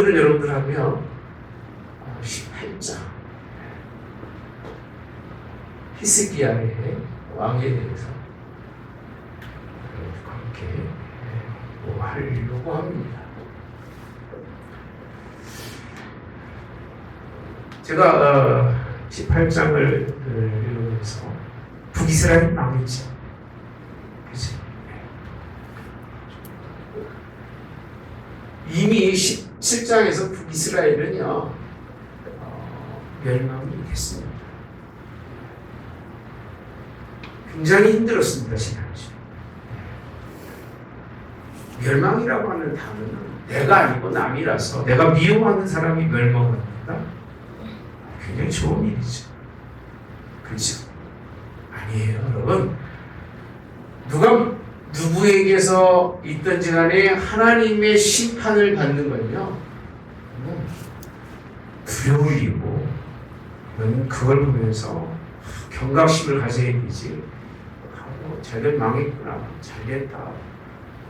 오늘은 여러분들 하면 18장 히스기야의 왕에 대해서 함께 하려고 합니다. 제가 18장을 읽으면서 북이스라엘이 망했죠. 그치? 이미 17장에서 북이스라엘은요 멸망이 됐습니다. 굉장히 힘들었습니다. 지난주. 멸망이라고 하는 단어는 내가 아니고 남이라서 내가 미워하는 사람이 멸망을 합니다. 굉장히 좋은 일이죠. 그렇죠? 아니에요, 여러분. 누가 누구에게서 있든지 간에 하나님의 심판을 받는 건요 두려울 일이고 그걸 보면서 경각심을 가져야 되지 하고 쟤들 망했구나 잘됐다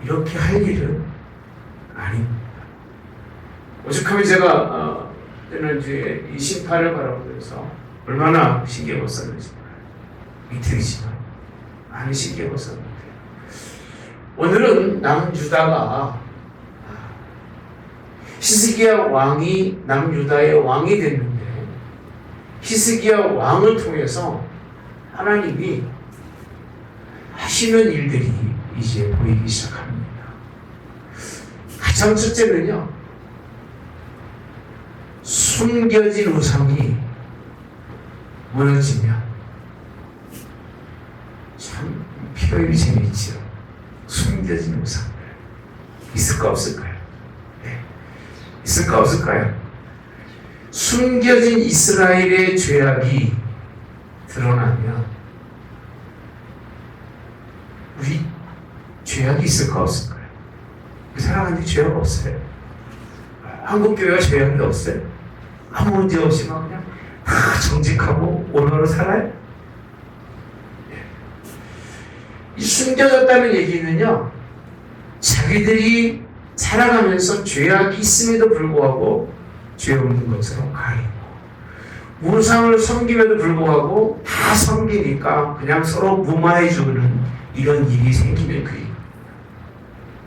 이렇게 할 일은 아닙니다. 오죽하면 제가 지난주에 이 심판을 바라보면서 얼마나 신경을 썼는지 이틀이지만 많이 신경을 썼는데 오늘은 남유다가 히스기야 왕이 남유다의 왕이 됐는데 히스기야 왕을 통해서 하나님이 하시는 일들이 이제 보이기 시작합니다. 가장 첫째는요, 숨겨진 우상이 무너지면 참 표현이 재미있죠. 숨겨진 우상들 있을까 없을까요? 네. 있을까 없을까요? 숨겨진 이스라엘의 죄악이 드러나면 우리 죄악이 있을까 없을까요? 그 사람한테 죄악 없어요. 한국교회가 죄악이 없어요. 아무 문제 없이 막 그냥 다 정직하고 온화로 살아요. 이 숨겨졌다는 얘기는요, 자기들이 살아가면서 죄악이 있음에도 불구하고 죄 없는 것처럼 가리고 우상을 섬김에도 불구하고 다 섬기니까 그냥 서로 무마해주는 이런 일이 생기는 그 일.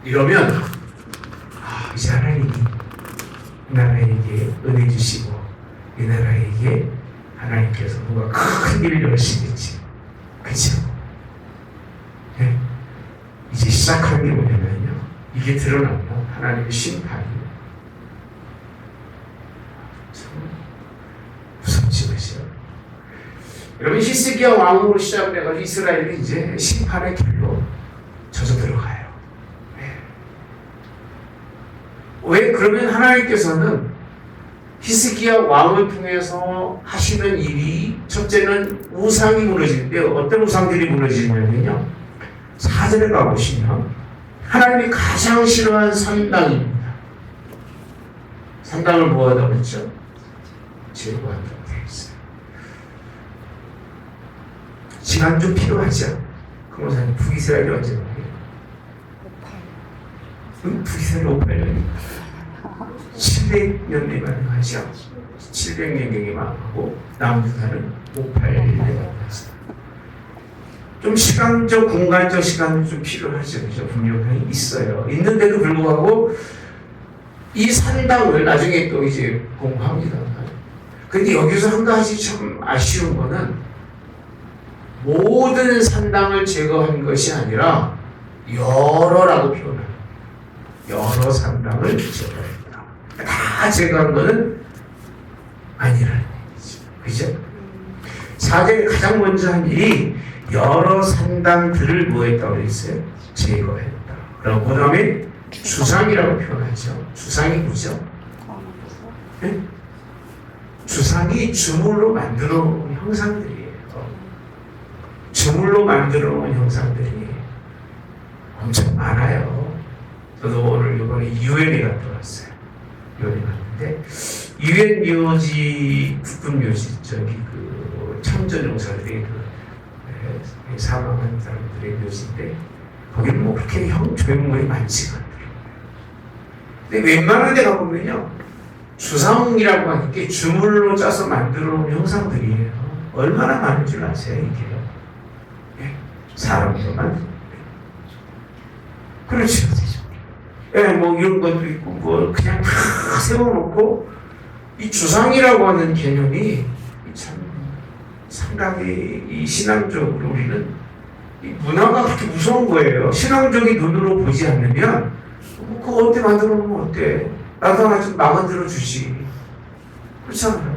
이러면 이제 하나님이 이 나라에게 은혜 주시고 이 나라에게 하나님께서 뭔가 큰 일을 열시겠지. 그렇죠? 네? 이제 시작한 게 뭐냐면요, 이게 드러나면 하나님의 심판이 참 무섭지, 그죠? 여러분, 히스기야 왕으로 시작돼가지고 이스라엘이 이제 심판의 길로 젖어 들어가요. 네. 왜? 그러면 하나님께서는 히스기야 왕을 통해서 하시는 일이 첫째는 우상이 무너지는데 어떤 우상들이 무너지냐면요, 4절에 가보시면 하나님이 가장 싫어하는 산당입니다. 산당을 뭐하다고 했죠? 제거한다고 되어 있어요. 시간 좀 필요하죠? 그 목사님, 북이스라엘이 언제 말이에요? 북이스라엘 58년입니다. 700년대 만하죠. 700년경에 망하고 남유다는 58년에 망했어요. 좀 시간적, 공간적 시간은 좀 필요하죠. 그죠? 분명히 있어요. 있는데도 불구하고 이 산당을 나중에 또 이제 공부합니다. 근데 여기서 한 가지 참 아쉬운 거는 모든 산당을 제거한 것이 아니라 여러라고 표현합니다. 여러 산당을 제거했다. 다 제거한 거는 아니라는 얘기죠. 그죠? 4절에 가장 먼저 한 일이 여러 산당들을 뭐했다고 했어요? 제거했다. 그럼 그 다음에 주상이라고 표현하죠. 주상이 뭐죠? 네? 주상이 주물로 만들어 놓은 형상들이에요. 주물로 만들어 놓은 형상들이 엄청 많아요. 저도 오늘 이번에 유엔에 갔다 왔어요. 유엔에 갔는데 유엔 묘지, 국군 묘지, 저기 그 참전용사들이 사망한 사람들의 묘지인데 거기는 뭐 그렇게 조형물이 많지가 않더라고요. 근데 웬만한 데 가보면요, 주상이라고 하는 게 주물로 짜서 만들어 놓은 형상들이에요. 얼마나 많은 줄 아세요, 이게요? 예, 사람도 만들어. 그렇죠. 예, 뭐 이런 것도 있고, 뭐 그냥 다 세워놓고, 이 주상이라고 하는 개념이 참 상당히 이 신앙적으로 우리는 이 문화가 그렇게 무서운 거예요. 신앙적인 눈으로 보지 않으면, 뭐 그거 어때 만들어 놓으면 어때? 나도 하나 좀 만들어 주지. 그렇잖아요.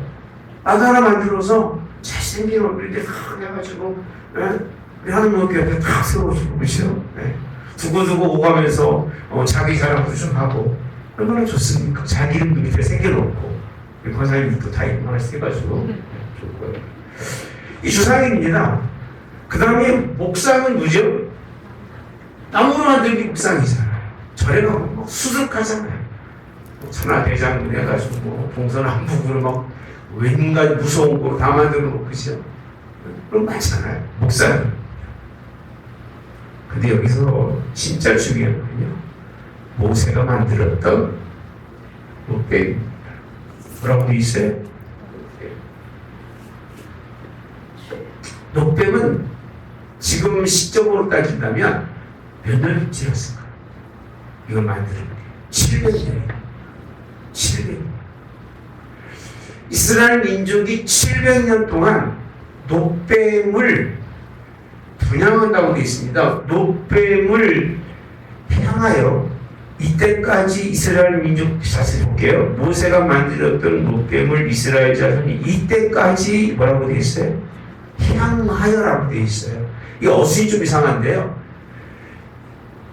나도 하나 만들어서 잘생긴 얼굴인데 탁 해가지고, 예? 우리 하나님 교회 탁 세워주고, 그죠? 예? 두고두고 오가면서 자기 자랑도 좀 하고, 얼마나 좋습니까? 자기 이름도 밑에 새겨놓고, 권사님도 다 이름 하나씩 해가지고, 좋을 거예요. 이 주상입니다. 그 다음에 목상은 뭐죠? 나무로 만들기 목상이잖아요. 절에 가면 막 수득하잖아요. 천하대장군 해가지고 뭐 동서남북으로 막 왠가 무서운 거로 다 만들어 놓고 그죠? 그런 거 많잖아요. 목사는. 근데 여기서 진짜 중요한 건요. 모세가 만들었던 노뱀입니다. 뭐라고 돼 있어요? 노뱀은 지금 시점으로 따진다면 몇 년을 지났을까요? 이걸 만드는 게 700년이에요. 700년. 이스라엘 민족이 700년 동안 노뱀을 분양한다고 되어 있습니다. 노뱀을 향하여 이때까지 이스라엘 민족 자세히 볼게요. 모세가 만들었던 노뱀을 이스라엘 자손이 이때까지 뭐라고 되어 있어요? 향하여라고 되어 있어요. 이 어순이 좀 이상한데요.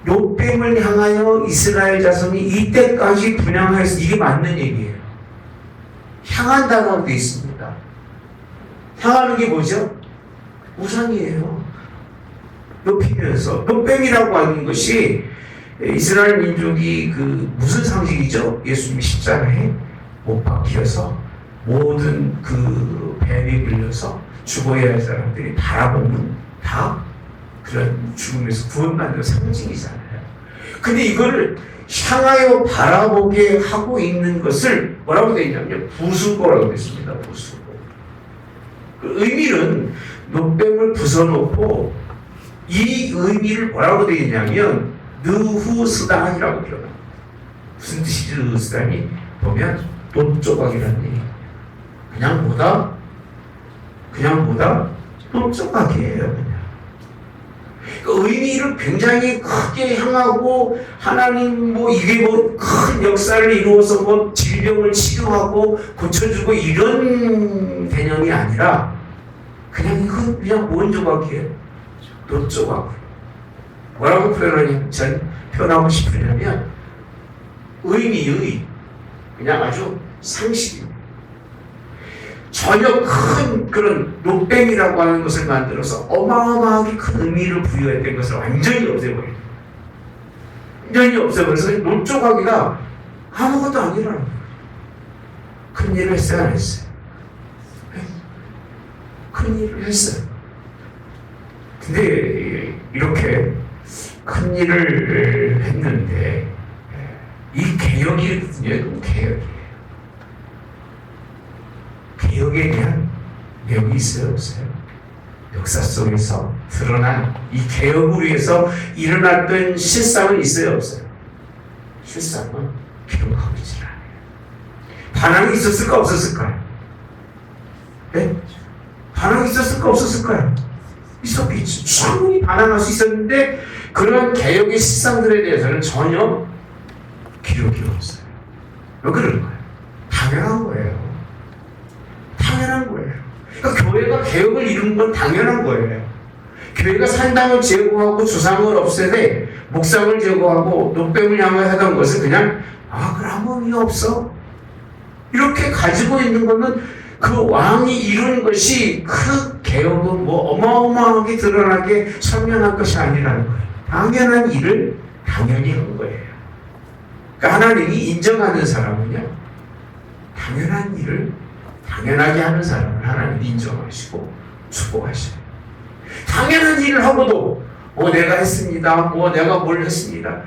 노뱀을 향하여 이스라엘 자손이 이때까지 분양하여서 이게 맞는 얘기예요. 향한다라고 되어 있습니다. 향하는 게 뭐죠? 우상이에요. 높이면서 노뱀이라고 하는 것이 이스라엘 민족이 그 무슨 상징이죠? 예수님이 십자가에 못 박혀서 모든 그 뱀에 걸려서 죽어야 할 사람들이 바라보는 다 그런 죽음에서 구원받는 상징이잖아요. 근데 이거를 향하여 바라보게 하고 있는 것을 뭐라고 되어 있냐면 부수고라고 되어 있습니다. 부수고. 그 의미는 노뱀을 부숴놓고 이 의미를 뭐라고 되어 있냐면 느후스단이라고 표현합니다. 무슨 뜻이지 느후스단이? 보면 돛조각이라는 얘기예요. 그냥 뭐다? 돛조각이에요. 그냥. 그 의미를 굉장히 크게 향하고 하나님 뭐 이게 뭐 큰 역사를 이루어서 뭐 질병을 치료하고 고쳐주고 이런 개념이 아니라 그냥 이건 그냥 뭔 조각이에요? 돛조각. 뭐라고 표현하고 싶으냐면 의미의 그냥 아주 상식입니다. 전혀 큰 그런 노뱀이라고 하는 것을 만들어서 어마어마하게 큰 의미를 부여했던 것을 완전히 없애버려요. 완전히 없애버려서 노조각이가 아무것도 아니라는 거예요. 큰 일을 했어요, 안 했어요? 큰 일을 했어요. 근데 이렇게 큰 일을 했는데 이 개혁이거든요. 개혁이에요. 개혁에 대한 내용이 있어요, 없어요? 역사 속에서 드러난 이 개혁을 위해서 일어났던 실상은 있어요, 없어요? 실상은 기록하고 있지 않아요. 반항이 있었을까, 없었을까요? 네? 반항이 있었을까, 없었을까요? 있었겠죠. 충분히 반항할 수 있었는데 그런 개혁의 실상들에 대해서는 전혀 기록이 없어요. 왜 그런 거예요? 당연한 거예요. 당연한 거예요. 그러니까 교회가 개혁을 이룬 건 당연한 거예요. 교회가 산당을 제거하고 주상을 없애되 목상을 제거하고 노뱀을 향하여 하던 것은 그냥 그럼 아무 의미 없어. 이렇게 가지고 있는 것은 그 왕이 이룬 것이 그 개혁은 뭐 어마어마하게 드러나게 선명한 것이 아니라는 거예요. 당연한 일을 당연히 한 거예요. 그러니까 하나님이 인정하는 사람은요, 당연한 일을 당연하게 하는 사람을 하나님이 인정하시고 축복하셔요. 당연한 일을 하고도 내가 했습니다. 내가 뭘 했습니다.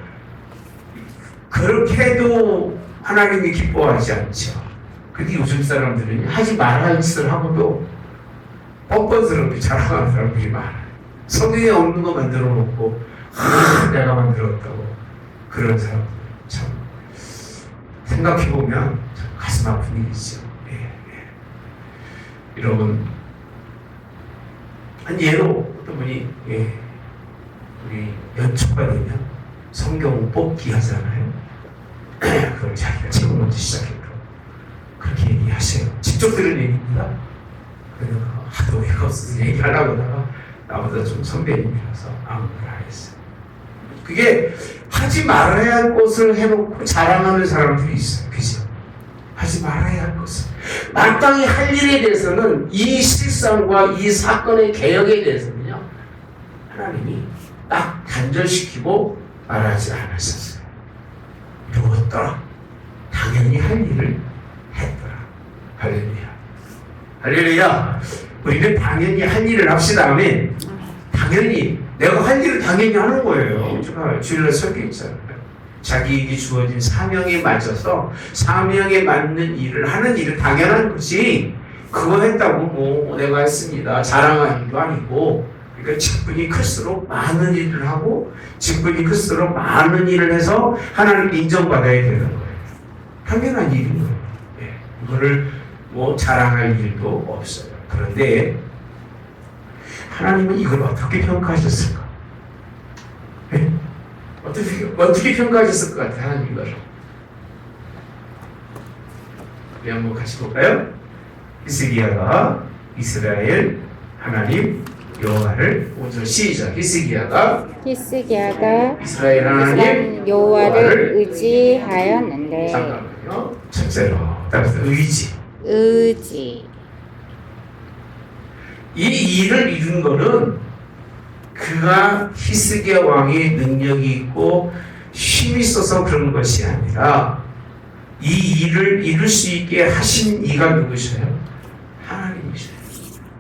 그렇게 해도 하나님이 기뻐하지 않죠. 근데 요즘 사람들은 하지 말아야 짓을 하고도 뻔뻔스럽게 자랑하는 사람들이 많아요. 성경에 없는 거 만들어 놓고 내가 만들었다고 그런 사람들 참 생각해보면 참 가슴 아픈 일이죠. 여러분 한 예로 어떤 분이 우리 연초가 되면 성경 뽑기 하잖아요. 그걸 자기가 제일 먼저 시작했고 그렇게 얘기하세요. 직접 들은 얘기입니다. 그래서 하도 애가 없어서 얘기하려고 하다가 나보다 좀 선배님이라서 아무 말 안 했어요. 그게 하지 말아야 할 것을 해놓고 자랑하는 사람들이 있어요. 그죠? 하지 말아야 할 것을 마땅히 할 일에 대해서는 이 실상과 이 사건의 개혁에 대해서는요 하나님이 딱 단절시키고 말하지 않으셨어요. 이루었더라. 당연히 할 일을 했더라. 할렐루야. 할렐루야. 우리는 당연히 할 일을 합시다. 아멘. 당연히 내가 할 일을 당연히 하는 거예요. 제가 주일날 설교했잖아요. 자기에게 주어진 사명에 맞춰서 사명에 맞는 일을 하는 일은 당연한 거지. 그거 했다고 뭐 내가 했습니다. 자랑할 일도 아니고. 그러니까 직분이 클수록 많은 일을 하고 직분이 클수록 많은 일을 해서 하나님께 인정받아야 되는 거예요. 당연한 일인 거예요. 이거를 뭐 자랑할 일도 없어요. 그런데 하나님은 이걸 어떻게 평가하셨을까? 네? 어떻게 평가하셨을 것 같아요? 하나님 이걸. 우리 한번 같이 볼까요? 히스기야가 이스라엘 하나님 여호와를 5절 시작. 히스기야가 이스라엘 하나님 여호와를 의지하였는데. 잠깐만요. 첫째로 따라서 의지. 이 일을 이룬 거는 그가 히스기야 왕의 능력이 있고 힘이 있어서 그런 것이 아니라 이 일을 이룰 수 있게 하신 이가 누구셔요? 하나님이셔요.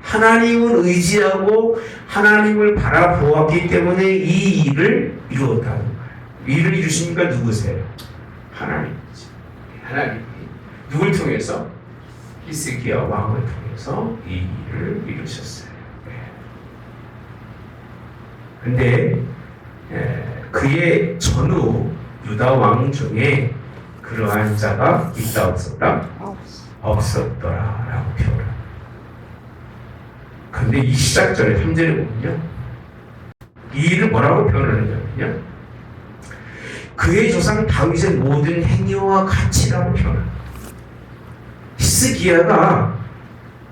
하나님을 의지하고 하나님을 바라보았기 때문에 이 일을 이루었다는 거예요. 일을 이루시니까 누구세요? 하나님이죠. 하나님이 누굴 통해서? 히스기야 왕을 통해서 이 일을 이루셨어요. 근데 그의 전후 유다 왕 중에 그러한 자가 있다 없었다? 없었더라 라고 표현합니다. 근데 이 시작절에 3절에 보면요 이 일을 뭐라고 표현하느냐면요 그의 조상 다윗의 모든 행위와 가치라고 표현합니다. 히스기야가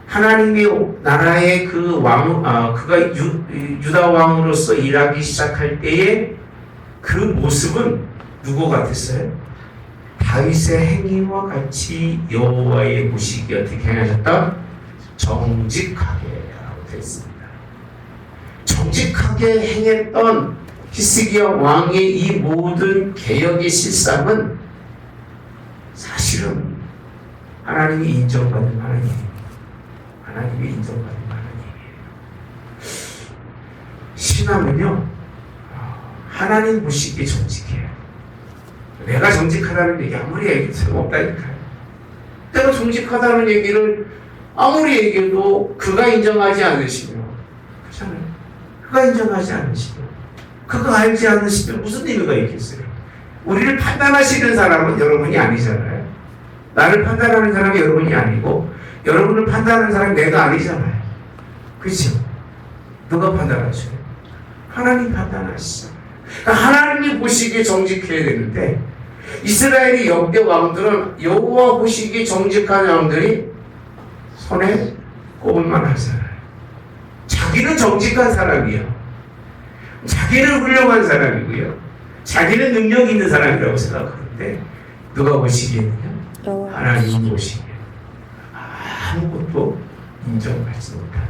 하나님의 나라의 그 왕, 그가 유다 왕으로서 일하기 시작할 때의 그 모습은 누구 같았어요? 다윗의 행위와 같이 여호와의 보시기 어떻게 행하셨다? 정직하게 라고 되어 있습니다. 정직하게 행했던 히스기야 왕의 이 모든 개혁의 실상은 사실은 하나님이 인정받는 하나님입니다. 하나님이 인정받는 하나님이에요. 신앙은요 하나님 보시기에 정직해요. 내가 정직하다는 얘기 아무리 얘기해도 소용없다니까요. 내가 정직하다는 얘기를 아무리 얘기해도 그가 인정하지 않으시면 그렇잖아요. 그가 인정하지 않으시면 그가 알지 않으시면 무슨 의미가 있겠어요. 우리를 판단하시는 사람은 여러분이 아니잖아요. 나를 판단하는 사람이 여러분이 아니고 여러분을 판단하는 사람이 내가 아니잖아요. 그렇죠? 누가 판단하셔요? 하나님 판단하시죠. 그러니까 하나님이 보시기에 정직해야 되는데 이스라엘의 역대 왕들은 여호와 보시기에 정직한 왕들이 손에 꼽을만 하잖아요. 자기는 정직한 사람이요. 자기는 훌륭한 사람이고요. 자기는 능력 있는 사람이라고 생각하는데 누가 보시기에는요? 하나님 보시기에 아무것도 인정받지 못하는.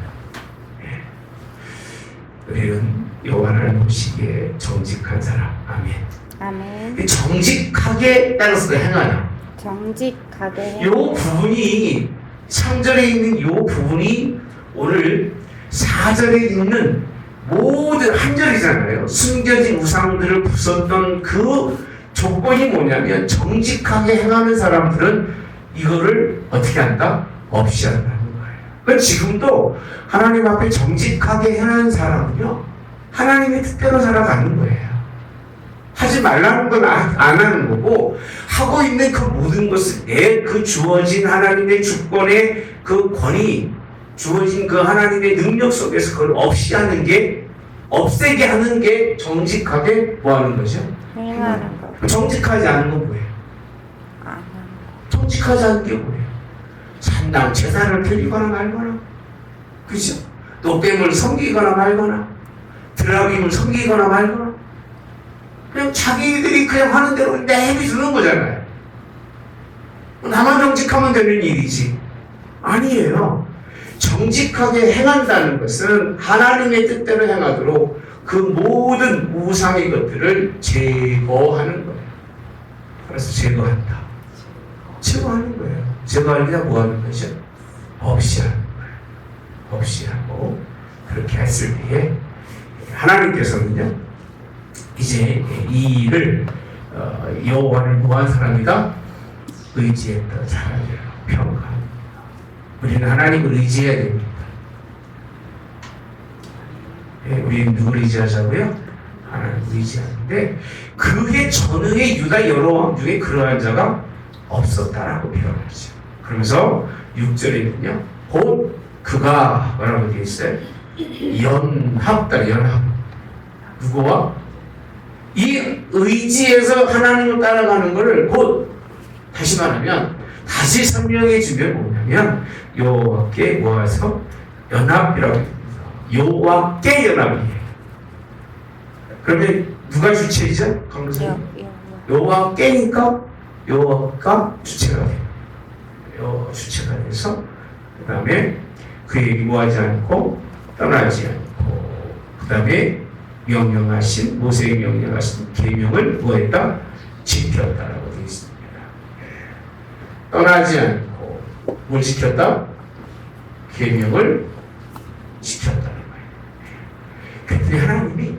우리는 여호와 하나님 보시기에 정직한 사람. 아멘. 정직하게 따라서 행하여. 정직하게. 요 부분이 3절에 있는 요 부분이 오늘 4절에 있는 모든 한 절이잖아요. 숨겨진 우상들을 부쉈던 그 조건이 뭐냐면 정직하게 행하는 사람들은 이거를 어떻게 한다? 없이 한다는 거예요. 그러니까 지금도 하나님 앞에 정직하게 행하는 사람은요, 하나님의 뜻대로 살아가는 거예요. 하지 말라는 건 안 하는 거고, 하고 있는 그 모든 것을 내 그 주어진 하나님의 주권의 그 권위, 주어진 그 하나님의 능력 속에서 그걸 없이 하는 게, 없애게 하는 게 정직하게 뭐 하는 거죠? 행하는 거. 정직하지 않은 건 뭐예요? 안 하는 정직하지 않은 게 뭐예요? 산당 제사를 드리거나 말거나, 그죠? 노뱀을 섬기거나 말거나, 드라빔을 섬기거나 말거나, 그냥 자기들이 그냥 하는 대로 내비두는 거잖아요. 나만 정직하면 되는 일이지. 아니에요. 정직하게 행한다는 것은 하나님의 뜻대로 행하도록 그 모든 우상의 것들을 제거하는 거예요. 그래서 제거한다. 제거하는 거예요. 제거하려면 뭐 하는 거죠? 없이 하는 거예요. 없이 하고, 그렇게 했을 때에 하나님께서는요, 이제 이 일을 여호와를 무한 사람이다 의지했다 사람이라고 평가합니다. 우리는 하나님을 의지해야 됩니다. 우리는 누구를 의지하자고요? 하나님을 의지하는데, 그의 전후의 유다 여러 왕 중에 그러한 자가 없었다라고 표현하죠. 그러면서 6절에는요, 곧 그가 뭐라고 되어 있어요? 연합다. 연합. 누구와? 이 의지에서 하나님을 따라가는 것을 곧, 다시 말하면 다시 설명해 주면 뭐냐면, 여호와께 모아서 연합이라고 합니다. 여호와께 연합이에요. 그러면 누가 주체이죠? 강사님? 여호와께니까 여호와가 주체가 돼요. 여호와가 주체가 돼서, 그 다음에 그에게 모하지 않고 떠나지 않고, 그 다음에 명령하신, 모세에게 명령하신 계명을 뭐했다? 지켰다라고 되어 있습니다. 떠나지 않고 뭘 지켰다? 계명을 지켰다는 거예요. 그랬더니 하나님이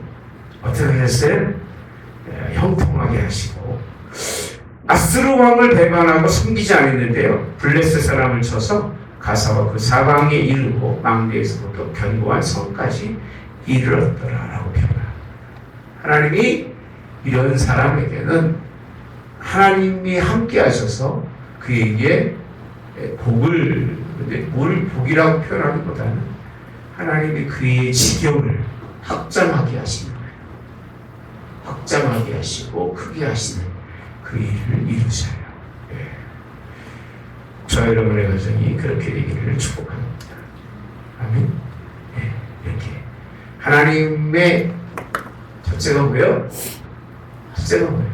어떻게 하셨어요? 형통하게 하시고, 아스루 왕을 배반하고 섬기지 않았는데요, 블레셋 사람을 쳐서 가사와 그 사방에 이르고 망대에서부터 견고한 성까지 이르렀더라라고 표현합니다. 하나님이 이런 사람에게는 하나님이 함께 하셔서 그에게 복을, 근데 뭘 복이라고 표현하기보다는 하나님이 그의 지경을 확장하게 하시는 거예요. 확장하게 하시고 크게 하시는 그 일을 이루셔요. 예. 저 여러분의 가정이 그렇게 되기를 축복합니다. 아멘. 예. 이렇게 하나님의 첫째가 뭐예요? 첫째가 뭐예요?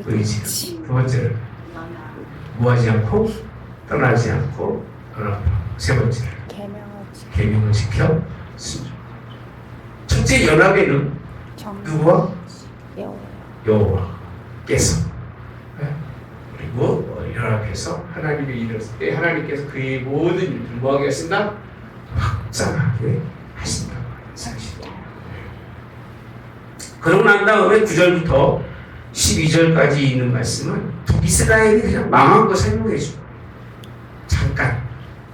의지. 두 번째는 무하지 않고 떠나지 않고 세 번째는 계명을 지켜 순종. 첫째 연합에는 누구와? 여호와께서, 그리고 연합해서 하나님의 일을 했을 때 하나님께서 그의 모든 일을 뭐하게 하신다? 확장하게 하신다고 하는 사실이에요. 그러고 난 다음에 9절부터 12절까지 있는 말씀은 북이스라엘이 그냥 망한 거 설명해 주고, 잠깐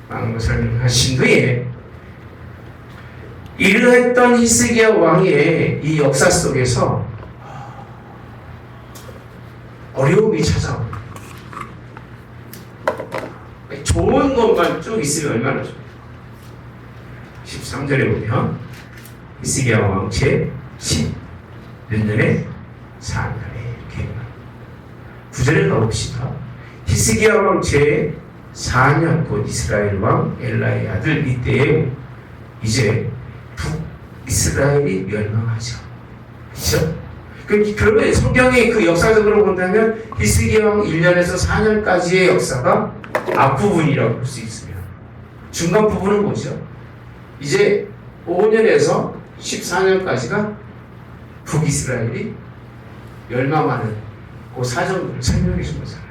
망한 거 설명하신 후에 이러했던 히스기야 왕의 이 역사 속에서 어려움이 찾아옵니다. 좋은 것만 쭉 있으면 얼마나 좋아요. 13절에 보면 히스기야 왕 제 10몇 년에 4년에 이렇게 9절에 가봅시다. 히스기야 왕 제 4년 곧 이스라엘 왕 엘라의 아들 이때에 이제 북이스라엘이 멸망하죠. 그렇죠? 그러면 성경의 그 역사적으로 본다면 히스기야 왕 1년에서 4년까지의 역사가 앞부분이라고 볼 수 있으며, 중간 부분은 뭐죠? 이제 5년에서 14년까지가 북이스라엘이 멸망하는 그 사정을 설명해 준 거잖아요.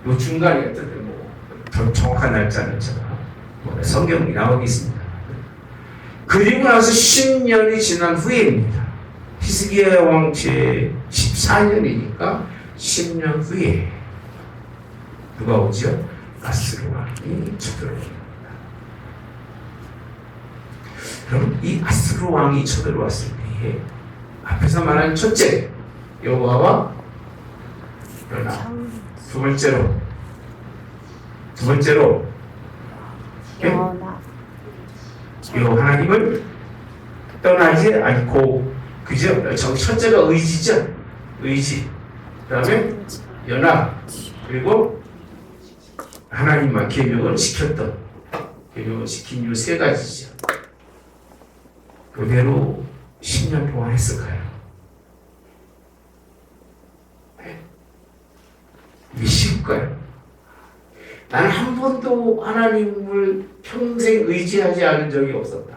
요 중간에 어쨌든 더 정확한 날짜는 제가 성경이 나오겠습니다. 그리고 나서 10년이 지난 후에입니다. 히스기야 왕 제 14년이니까 10년 후에 누가 오죠? 아스루 왕이 쳐들어옵니다. 그럼 이 아스루 왕이 쳐들어왔을 때에 앞에서 말한 첫째 여호와와 연합, 두 번째로 연합. 요 하나님을 떠나지 않고, 그죠? 첫째가 의지죠. 의지. 그다음에 연합. 그리고 하나님만 계명을 지켰던, 계명을 지킨 요 세 가지죠. 그대로 10년 동안 했을까요? 네. 이게 쉬울까요? 나는 한 번도 하나님을 평생 의지하지 않은 적이 없었다.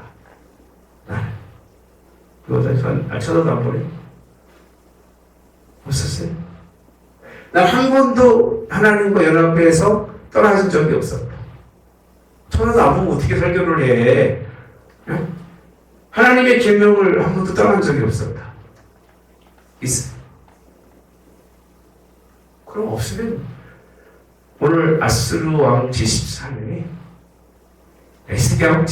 나는. 그것을 쳐다도 안 보네. 없었어요. 난 한 번도 하나님과 연합해서 떠나진 적이 없었다. 쳐다도 안 보면 어떻게 설교를 해? 응? 하나님의 계명을 한 번도 떠난 적이 없었다. 있어. 그럼 없으면 오늘 아스루 왕 제14년에 히스기야 왕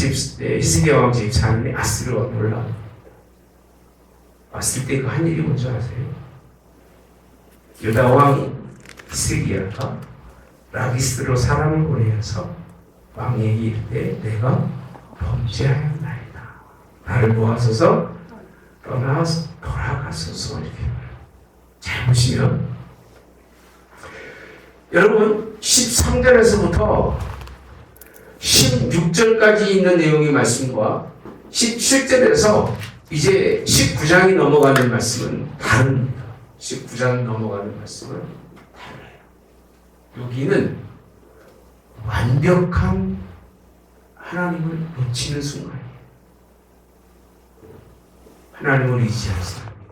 제14년에 아스루 왕이 올라옵니다. 왔을 때 그 한 일이 뭔지 아세요? 유다 왕 히스기야가 라기스로 사람을 보내어서 왕에게 이르되 내가 범죄하였나이다. 나를 도와서서 돌아가소서. 이렇게 잘 보시면 여러분 13절에서부터 16절까지 있는 내용의 말씀과 17절에서 이제 19장이 넘어가는 말씀은 다릅니다. 19장 넘어가는 말씀은 달라요. 여기는 완벽한 하나님을 놓치는 순간이에요. 하나님을 의지할 사람입니다.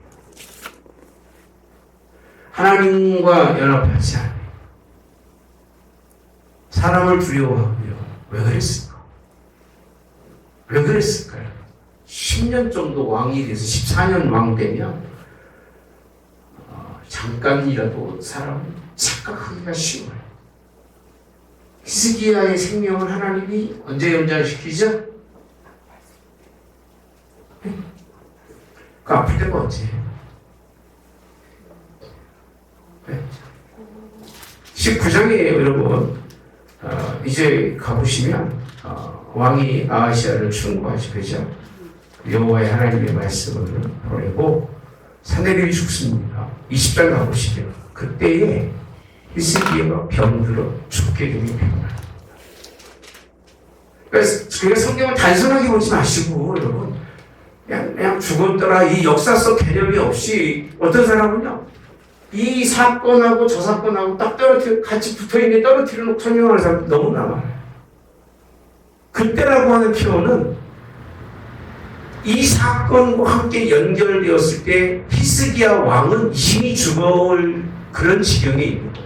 하나님과 연합하지 않아요. 사람을 두려워하고요. 왜 그랬을까? 왜 그랬을까요? 10년 정도 왕이 돼서 14년 왕 되면 잠깐이라도 사람을 착각하기가 쉬워요. 히스기야의 생명을 하나님이 언제 연장시키죠? 그 아플 때가 언제예요? 19장이에요, 여러분. 이제 가보시면 왕이 아하시야를 충고하시 그죠? 여호와의 하나님의 말씀을 보내고 사내들이 죽습니다. 20장 가보시면 그때에 히스기야가 병들어 죽게 되는 병입니다. 그러니까 성경을 단순하게 보지 마시고 여러분 그냥 죽었더라 이 역사 속 개념이 없이 어떤 사람은요 이 사건하고 저 사건하고 딱 같이 붙어있는 떨어뜨려 놓고 설명하는 사람 너무나 많아요. 그때라고 하는 표현은 이 사건과 함께 연결되었을 때 히스기야 왕은 이미 죽어올 그런 지경에 있는 거예요.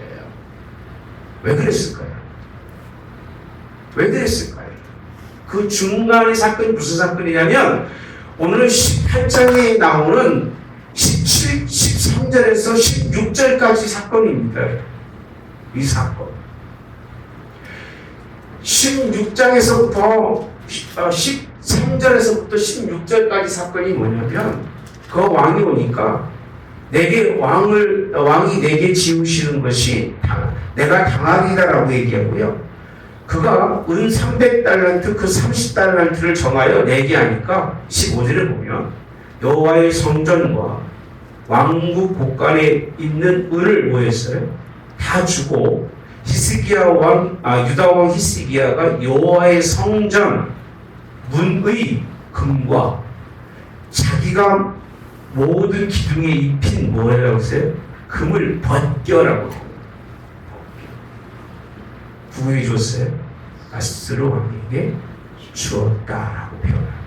왜 그랬을까요? 왜 그랬을까요? 그 중간의 사건이 무슨 사건이냐면 오늘 18장에 나오는 17, 13절에서 16절까지 사건입니다. 이 사건. 16장에서부터 13절에서부터 16절까지 사건이 뭐냐면 그 왕이 오니까 왕이 내게 지우시는 것이 내가 당하기다라고 얘기하고요. 그가 은 300달란트 그 30달란트를 정하여 내게 하니까 15절에 보면 여호와의 성전과 왕국 곳간에 있는 을을 뭐했어요? 다 주고 유다 왕 히스기야가 여호와의 성전 문의 금과 자기가 모든 기둥에 입힌 뭐라고 했어요? 금을 벗겨라고 누구에게 줬어요? 아스루 왕에게 주었다라고 표현합니다.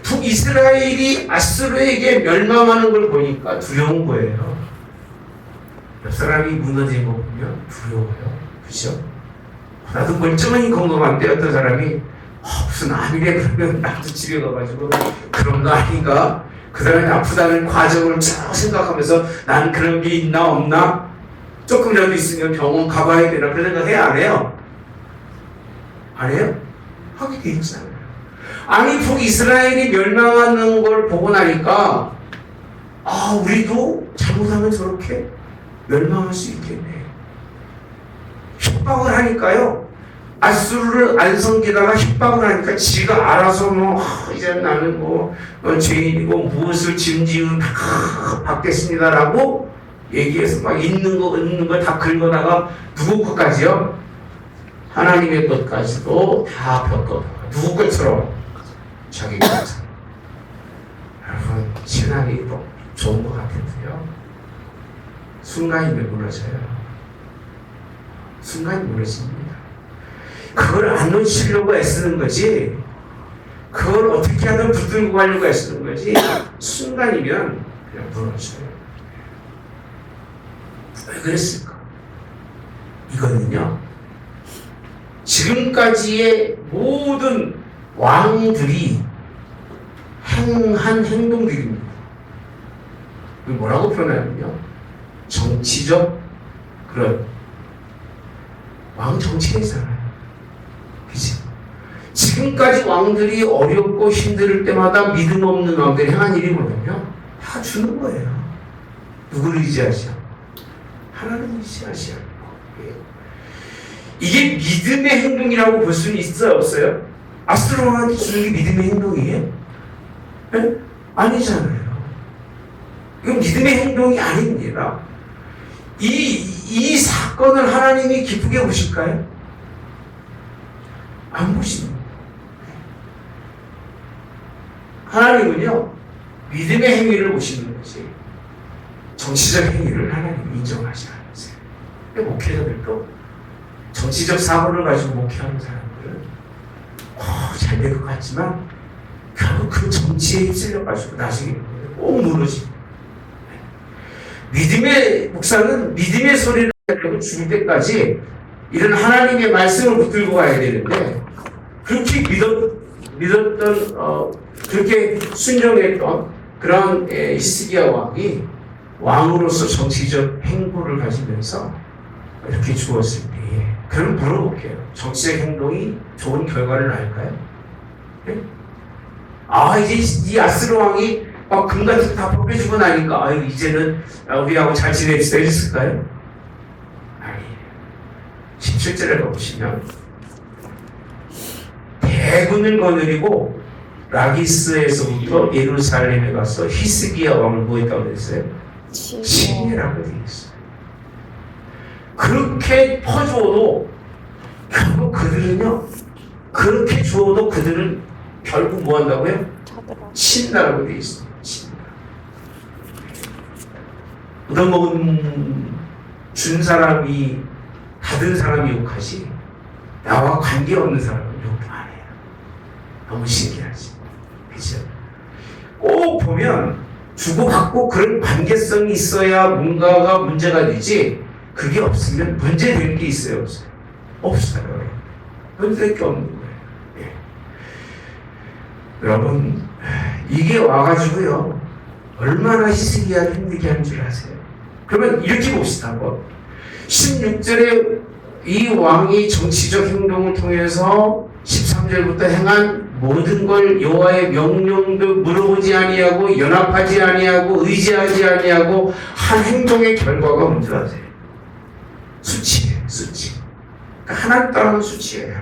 북이스라엘이 아스루에게 멸망하는 걸 보니까 두려운 거예요. 옆 사람이 무너진 거 보면 두려워요. 그죠? 나도 멀쩡하니 건강한데 어떤 사람이 무슨 암이래 그러면 나도 집에 가가지고 그런 거 아닌가? 그 사람이 아프다는 과정을 쭉 생각하면서 난 그런 게 있나 없나? 조금이라도 있으면 병원 가봐야 되나 그런 생각 해요? 안 해요? 안 해요? 하게 돼 있잖아요. 아니 북이스라엘이 멸망하는 걸 보고 나니까 우리도 잘못하면 저렇게 멸망할 수 있겠네. 협박을 하니까요. 아수르를 안 섬기다가 협박을 하니까 지가 알아서 이제 나는 죄인이고 무엇을 짐지은 받겠습니다라고 얘기해서 막 있는 거 다 긁어다가 누구 것까지요? 하나님의 것까지도 다 벽거다. 누구 것처럼? 자기 것처럼. 여러분 신앙이 좋은 것 같은데요. 순간이면 무너져요. 순간이 무너집니다. 그걸 안 놓치려고 애쓰는 거지, 그걸 어떻게 하든 붙들고 가려고 애쓰는 거지, 순간이면 그냥 무너져요. 왜 그랬을까? 이거는요, 지금까지의 모든 왕들이 행한 행동들입니다. 뭐라고 표현하냐면요, 정치적 그런 왕 정치했잖아요. 그치? 지금까지 왕들이 어렵고 힘들 때마다 믿음 없는 왕들이 행한 일이 뭐냐면 다 주는 거예요. 누구를 의지하시오? 하나님을 의지하시오. 이게 믿음의 행동이라고 볼 수는 있어요, 없어요? 아수르 왕한테 주는 게 믿음의 행동이에요? 네? 아니잖아요. 이건 믿음의 행동이 아닙니다. 이 사건을 하나님이 기쁘게 보실까요? 안 보십니다. 하나님은요, 믿음의 행위를 보시는 거지, 정치적 행위를 하나님이 인정하지 않으세요. 근데 목회자들도 정치적 사고를 가지고 목회하는 사람들은 잘 될 것 같지만 결국 그 정치에 휩쓸려가지고 나중에 꼭 무너집니다. 믿음의 목사는 믿음의 소리를 내고 죽을 때까지 이런 하나님의 말씀을 붙들고 가야 되는데, 그렇게 믿었던 그렇게 순종했던 그런 히스기야 왕이 왕으로서 정치적 행보를 가지면서 이렇게 죽었을 때, 그럼 물어볼게요. 정치적 행동이 좋은 결과를 낳을까요? 네? 이제 이 아스르 왕이 막 금 같은 거 다 뽑혀주고 나니까 이제는 우리하고 잘 지낼 수 있을까요? 아니에요. 17절에 가보시면 대군을 거느리고 라기스에서부터 예루살렘에 가서 히스기야 왕을 뭐했다고 그랬어요? 치매라고 되어 있어요. 그렇게 퍼주어도 결국 그들은요, 그렇게 주어도 그들은 결국 뭐 한다고요? 친다라고 되어 있습니다. 얻어먹은 준 사람이 받은 사람이 욕하지, 나와 관계없는 사람은 욕도 안 해요. 너무 신기하지, 그죠? 꼭 보면 주고받고 그런 관계성이 있어야 뭔가가 문제가 되지, 그게 없으면 문제될 게 있어요, 없어요? 없어요. 문제될 게 없는 거예요. 예. 여러분, 이게 와가지고요, 얼마나 히스기야를 힘들게 하는 줄 아세요? 그러면 이렇게 봅시다. 16절에 이 왕이 정치적 행동을 통해서 13절부터 행한 모든 걸 여호와의 명령도 물어보지 아니하고 연합하지 아니하고 의지하지 아니하고 한 행동의 결과가 뭔지 아세요? 수치예요. 수치. 그러니까 하나님 따르는 수치예요.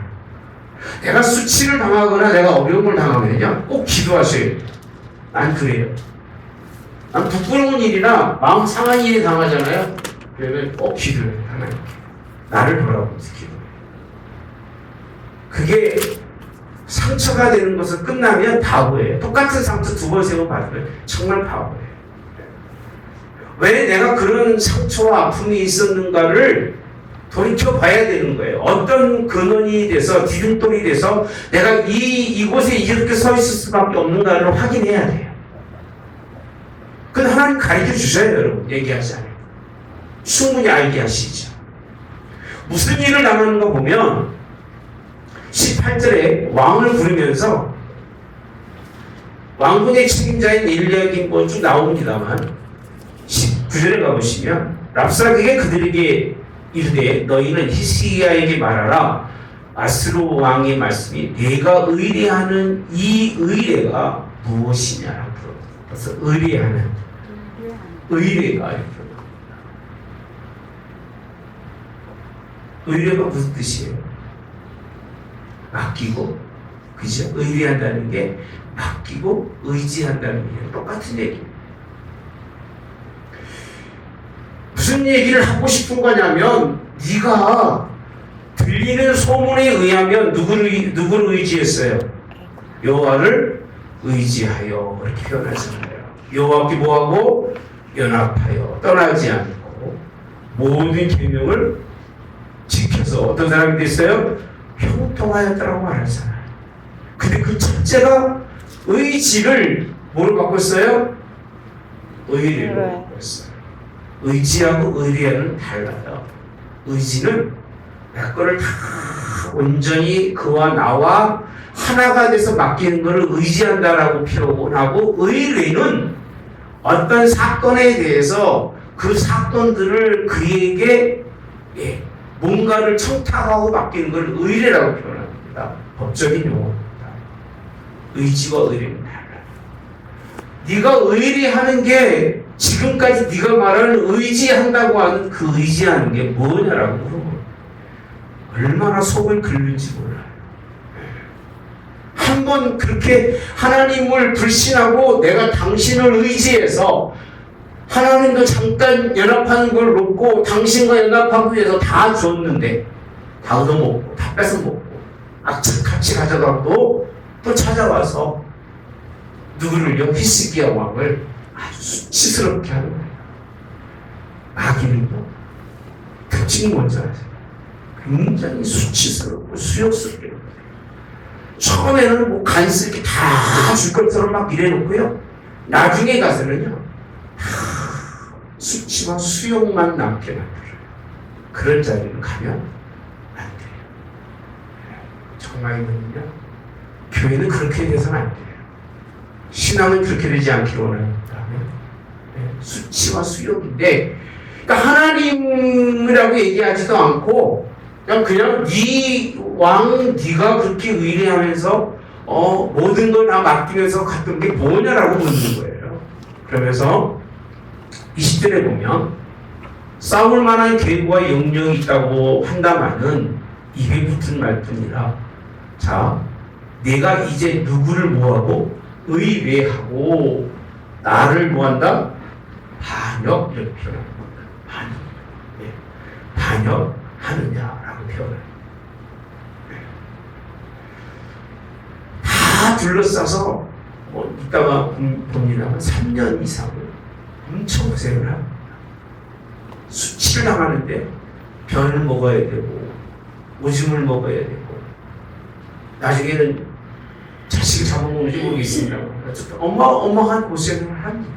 내가 수치를 당하거나 내가 어려움을 당하면요, 꼭 기도하셔요. 난 그래요. 난 부끄러운 일이나 마음 상한 일이 당하잖아요. 그러면 꼭 기도해요. 하나님께 나를 보라고 기도해요. 그게 상처가 되는 것을 끝나면 바보예요. 똑같은 상처 두 번 세 번 받으면 정말 바보예요. 왜 내가 그런 상처와 아픔이 있었는가를 돌이켜봐야 되는 거예요. 어떤 근원이 돼서 디딤돌이 돼서 내가 이곳에 이렇게 서 있을 수밖에 없는가를 확인해야 돼요. 그건 하나님 가르쳐 주셔요, 여러분. 얘기하지 않아요. 충분히 알게 하시죠. 무슨 일을 당하는가 보면 18절에 왕을 부르면서 왕군의 책임자인 엘리야김 쭉 나옵니다만 19절에 가보시면 랍사게가 그들에게 이르되 너희는 히스기야에게 말하라. 아스로 왕의 말씀이 내가 의뢰하는 이 의뢰가 무엇이냐라고 물어봤어요. 그래서 의뢰하는 의뢰가 이렇게 의뢰가 무슨 뜻이에요? 맡기고, 그죠? 의뢰한다는 게 맡기고 의지한다는 게 똑같은 얘기예요. 무슨 얘기를 하고 싶은 거냐면 네가 들리는 소문에 의하면 누구를 의지했어요? 여호와를 의지하여 이렇게 표현하잖아요. 여호와께 뭐하고 연합하여 떠나지 않고 모든 계명을 지켜서 어떤 사람이 됐어요? 형통하였다라고 말하잖아요. 근데 그 첫째가 의지를 뭐로 바꿨어요? 의리로 바꿨어요. 의지하고 의리하는 달라요. 의지는 내 거를 다 온전히 그와 나와 하나가 돼서 맡기는 것을 의지한다라고 표현하고, 의뢰는 어떤 사건에 대해서 그 사건들을 그에게 뭔가를 청탁하고 맡기는 걸 의뢰라고 표현합니다. 법적인 용어입니다. 의지와 의뢰는 달라요. 네가 의뢰하는 게 지금까지 네가 말하는 의지한다고 하는 그 의지하는 게 뭐냐라고 물어보면 얼마나 속을 긁는지 몰라요. 한번 그렇게 하나님을 불신하고 내가 당신을 의지해서 하나님도 잠깐 연합하는 걸 놓고 당신과 연합하기 위해서 다 줬는데 다 얻어먹고 다 뺏어먹고 같이 가져가고 또 찾아와서 누구를요? 히스기야 왕을 아주 수치스럽게 하는 거예요. 마귀는요 특징이 뭔지 아세요? 굉장히 수치스럽고 수욕스럽게 해요. 처음에는 뭐 간섭게 다 줄 것처럼 막 이래놓고요, 나중에 가서는요 수치와 수욕만 남게 만들어요. 그런 자리를 가면 안 돼요. 정말이면요, 교회는 그렇게 돼서는 안 돼요. 신앙은 그렇게 되지 않기를 원합니다. 수치와 수욕인데, 그러니까 하나님이라고 얘기하지도 않고 그냥 네 왕 네가 그렇게 의뢰하면서 모든 걸 다 맡기면서 갔던 게 뭐냐라고 묻는 거예요. 그러면서 20절에 보면 싸울 만한 계획과 영령이 있다고 한다마는 입에 붙은 말뿐이라. 자, 내가 이제 누구를 뭐하고 의뢰하고 나를 뭐한다? 반역, 이렇게 표현합니다. 반역. 반역하느냐라고 표현해요. 다 둘러싸서 이따가 봅니다만 3년 이상을 엄청 고생을 합니다. 수치를 당하는데 변을 먹어야 되고 오줌을 먹어야 되고 나중에는 자식을 잡아먹는지 모르겠습니다. 어마어마한 고생을 합니다.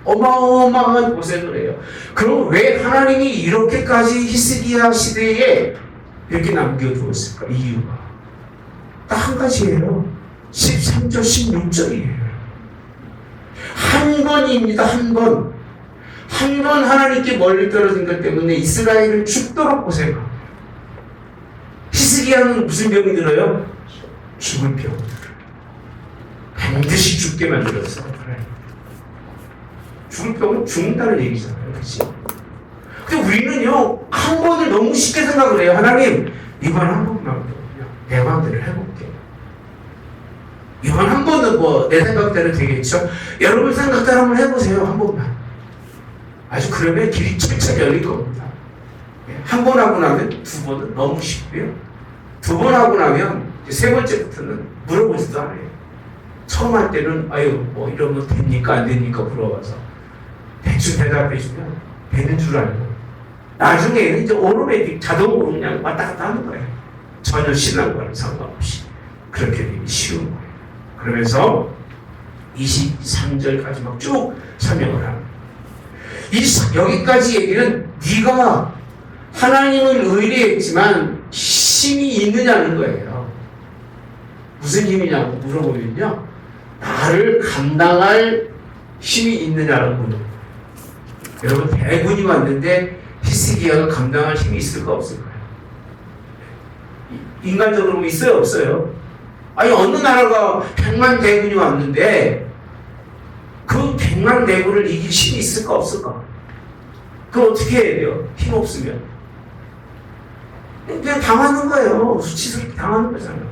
어마어마한 고생을 해요. 그럼 왜 하나님이 이렇게까지 히스기야 시대에 이렇게 남겨두었을까? 이유가 딱 한 가지예요. 13절 16절이에요 한 번입니다. 한 번 하나님께 멀리 떨어진 것 때문에 이스라엘은 죽도록 고생합니다. 히스기야는 무슨 병이 들어요? 죽을 병. 반드시 죽게 만들었어요. 죽을 병은 죽는다는 얘기잖아요. 그치? 근데 우리는요, 한 번을 너무 쉽게 생각을 해요. 하나님, 이번 한 번만 내 마음대로 해볼게. 이번 한 번은 뭐 내 생각대로 되겠죠? 여러분 생각대로 한번 해보세요. 한 번만. 아주 그러면 길이 철철 열릴 겁니다. 한 번 하고 나면 두 번은 너무 쉽고요. 두 번 하고 나면 세 번째부터는 물어보지도 않아요. 처음 할 때는 아유 뭐 이러면 됩니까 안 됩니까 물어봐서 대충 대답해주면 되는 줄 알고 나중에는 이제 오토매틱 자동으로 그냥 왔다 갔다 하는 거예요. 전혀 신앙과는 상관없이 그렇게 되기 쉬운 거예요. 그러면서 23절까지 막 쭉 설명을 합니다. 여기까지 얘기는 네가 하나님을 의뢰했지만 힘이 있느냐는 거예요. 무슨 힘이냐고 물어보면요, 나를 감당할 힘이 있느냐라고 물어요. 여러분 대군이 왔는데 히스기야가 감당할 힘이 있을까 없을까요? 인간적으로 있어요 없어요? 아니 어느 나라가 100만 대군이 왔는데 그 100만 대군을 이길 힘이 있을까 없을까? 그럼 어떻게 해야 돼요? 힘 없으면 그냥 당하는 거예요. 수치스럽게 당하는 거잖아요.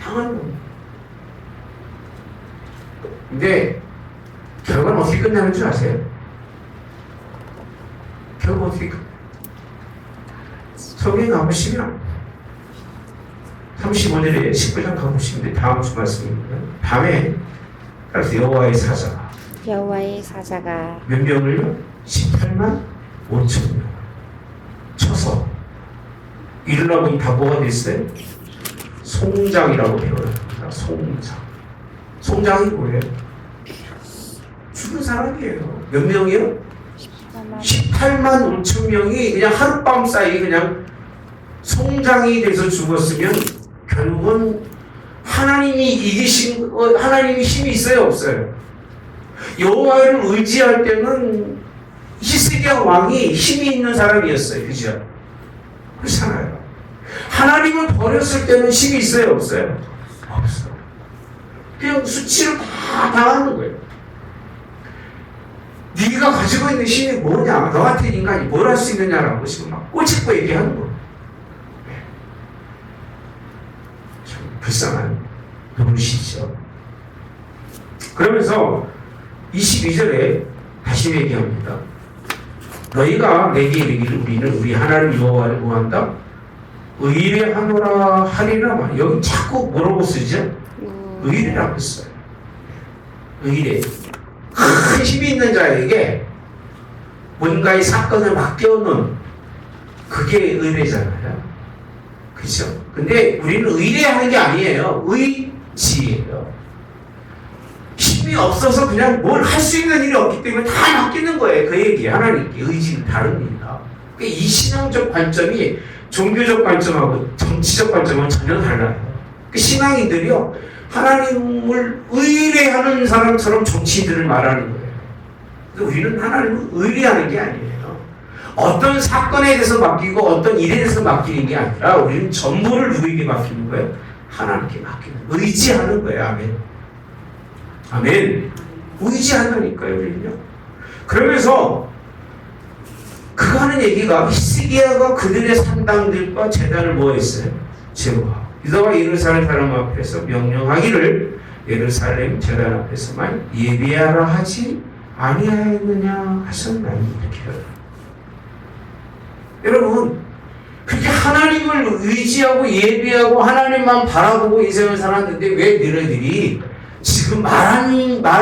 당하는 거예요. 근데 결과는 어떻게 끝나는 줄 아세요? 결과 어떻게 성경에 가보시면 35절에 19장 가보시면 다음 주 말씀입니다. 밤에 그래서 여호와의 사자가 여호와의 사자가 몇 명을요? 18만 5천 명 쳐서 이르라고 이 바보가 됐어요? 송장이라고 표현합니다. 송장. 송장이 뭐예요? 죽은 사람이에요. 몇 명이요? 18만 5천 명이 그냥 하룻밤 사이 그냥 송장이 돼서 죽었으면 결국은 하나님이 이기신 하나님이 힘이 있어요 없어요? 여호와를 의지할 때는 히스기야 왕이 힘이 있는 사람이었어요. 그죠? 그렇잖아요. 하나님을 버렸을 때는 힘이 있어요 없어요? 없어. 그냥 수치를 다 당하는 거예요. 네가 가지고 있는 힘이 뭐냐? 너 같은 인간이 뭘 할 수 있느냐라고 지금 막 꼬집고 얘기하는 거예요. 참 불쌍한 노릇이죠. 그러면서 22절에 다시 얘기합니다. 너희가 내게 이르기를 우리는 우리 하나님 여호와를 구한다. 의뢰하노라 하리라. 여기 자꾸 뭐라고 쓰죠? 의뢰라고 써요. 의뢰. 큰 힘이 있는 자에게 뭔가의 사건을 맡겨놓은 그게 의뢰잖아요. 그죠? 근데 우리는 의뢰하는 게 아니에요. 의지예요. 힘이 없어서 그냥 뭘 할 수 있는 일이 없기 때문에 다 맡기는 거예요. 그 얘기 하나님께 의지는 다릅니다. 이 신앙적 관점이 종교적 관점하고 정치적 관점은 전혀 달라요. 그 신앙인들이요 하나님을 의뢰하는 사람처럼 정치인들을 말하는 거예요. 우리는 하나님을 의뢰하는 게 아니에요. 어떤 사건에 대해서 맡기고 어떤 일에 대해서 맡기는 게 아니라 우리는 전부를 누구에게 맡기는 거예요? 하나님께 맡기는 거예요. 의지하는 거예요. 아멘. 아멘. 의지한다니까요, 우리는요. 그러면서 그가 하는 얘기가 히스기야가 그들의 산당들과 제단을 뭐 했어요? 제거하고 유다와 예루살렘 사람 앞에서 명령하기를 예루살렘 제단 앞에서만 예배하라 하지 아니하였느냐 하셨나니 이렇게 해요. 여러분 그렇게 하나님을 의지하고 예배하고 하나님만 바라보고 인생을 살았는데 왜 너희들이 지금 말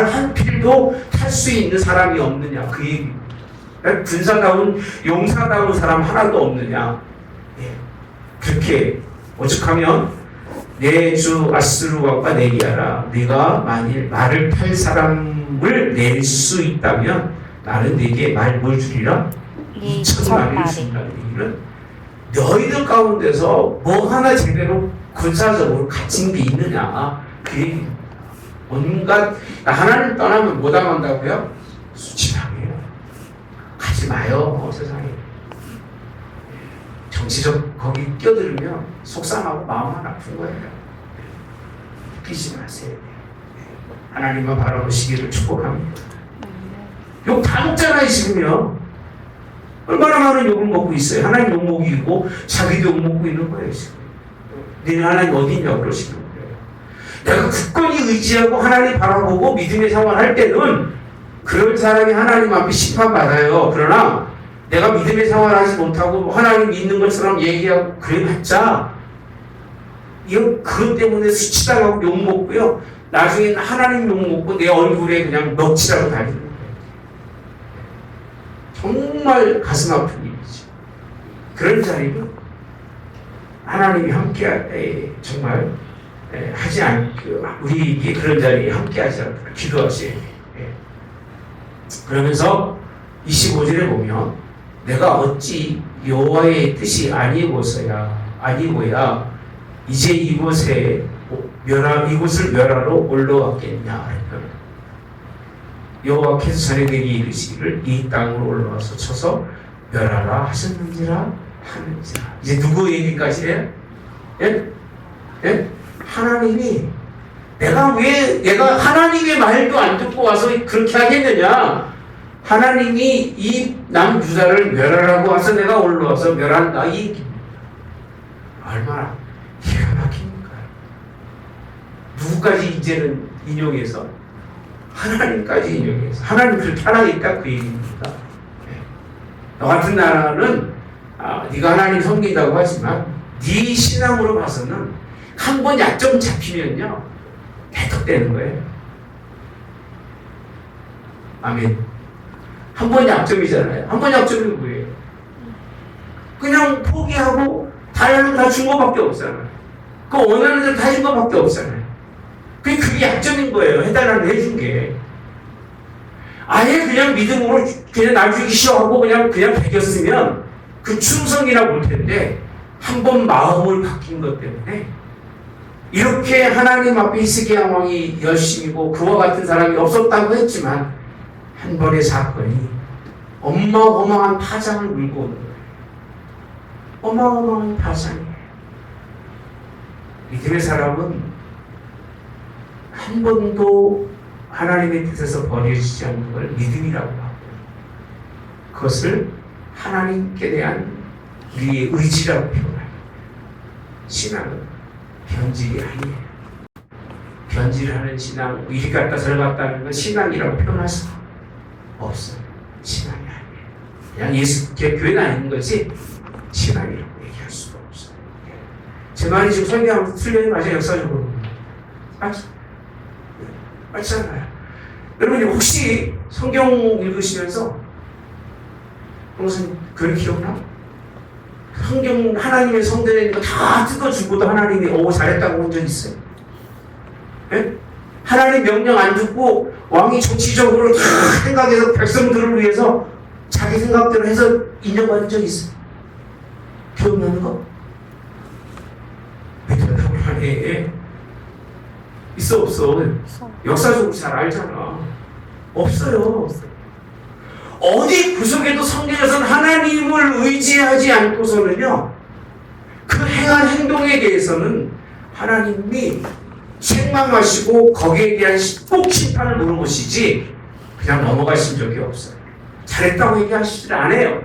한 필도 탈 수 있는 사람이 없느냐 그 얘기. 군사다운 용사다운 사람 하나도 없느냐. 예. 그렇게 오죽하면 내 주 아스루왕과 내기하라. 네가 만일 말을 탈 사람을 낼 수 있다면 나는 네게 말 뭘 주리라? 2,000마리를 준다는 얘기는 너희들 가운데서 뭐 하나 제대로 군사적으로 갖춘 게 있느냐 그 얘기입니다. 온갖 하나님 떠나면 뭐 당한다고요? 수치당해요. 가지 마요 세상에. 정치적 거기 끼어들면 속상하고 마음은 아픈 거예요. 끼지 마세요. 하나님만 바라보시기를 축복합니다. 욕 다 먹잖아요 지금요. 얼마나 많은 욕을 먹고 있어요. 하나님 욕 먹이고 자기도 욕 먹고 있는 거예요 지금. 너는 하나님 어디 있냐고 그러시는 거예요. 내가 굳건히 의지하고 하나님 바라보고 믿음의 생활할 때는 그런 사람이 하나님 앞에 심판받아요. 그러나 내가 믿음의 생활하지 못하고 하나님 믿는 것처럼 얘기하고 그래봤자 이거 그것 때문에 수치당하고 욕먹고요. 나중에는 하나님 욕먹고 내 얼굴에 그냥 넋이라고 달리는 거예요. 정말 가슴 아픈 일이죠. 그런 자리는 하나님이 함께 정말 하지 않고 우리에게 그런 자리에 함께 하지 않도록 기도하셔야 돼요. 그러면서 25절에 보면 내가 어찌 여호와의 뜻이 아니고야 이제 이곳을 멸하러 올라왔겠냐. 여호와께서 자네에게 이르시기를 이 땅으로 올라와서 쳐서 멸하라 하셨는지라 하는지라. 이제 누구 얘기까지 해요? 예? 예? 하나님이 내가 하나님의 말도 안 듣고 와서 그렇게 하겠느냐? 하나님이 이 남유다를 멸하라고 와서 내가 올라와서 멸한다 이 얘기입니다. 얼마나 기가 막힙니까? 누구까지 이제는 인용해서 하나님까지 인용해서 하나님 그렇게 하나 있다 그 얘기입니다. 너 같은 나라는 네가 하나님 섬긴다고 하지만 네 신앙으로 봐서는 한 번 약점 잡히면요 대떡되는 거예요. 아멘. 한 번 약점이잖아요. 한 번 약점이 뭐예요? 그냥 포기하고 다른 다 준 것밖에 없잖아요. 그 원하는 대로 다 준 것밖에 없잖아요. 그게 약점인 거예요. 해달라는 해준 게. 아예 그냥 믿음으로 그냥 날 주기 싫어하고 그냥 배겼으면 그 충성이라 볼 텐데 한 번 마음을 바뀐 것 때문에 이렇게 하나님 앞에 히스기야 왕이 열심이고 그와 같은 사람이 없었다고 했지만 한 번의 사건이 어마어마한 파장을 물고 오는 거예요. 어마어마한 파장이에요. 믿음의 사람은 한 번도 하나님의 뜻에서 버려지지 않는 걸 믿음이라고 하고 그것을 하나님께 대한 우리의 의지라고 표현합니다. 신앙은 변질이 아니에요. 변질하는 신앙, 이리 갔다 저리 갔다 하는 건 신앙이라고 표현할 수 없어요. 신앙이 아니에요. 그냥 예수께 교회 다니는 거지 신앙이라고 얘기할 수가 없어요. 제 말이 지금 설명하면서 틀려요? 맞아요? 역사적으로. 맞잖아요. 여러분이 혹시 성경 읽으시면서 무슨 글 기억나? 성경 하나님의 성전에 있는 거 다 뜯어주고도 하나님이 잘했다고 본 적 있어요? 예? 하나님 명령 안 듣고 왕이 정치적으로 다 생각해서 백성들을 위해서 자기 생각대로 해서 인정받은 적 있어요? 기억나는 거? 대답을 하네. 있어 없어? 역사적으로 잘 알잖아. 없어요. 어디 구석에도 성경에서는 하나님을 의지하지 않고서는요 그 행한 행동에 대해서는 하나님이 책망하시고 거기에 대한 꼭 심판을 물어보시지 그냥 넘어가신 적이 없어요. 잘했다고 얘기하시질 않아요.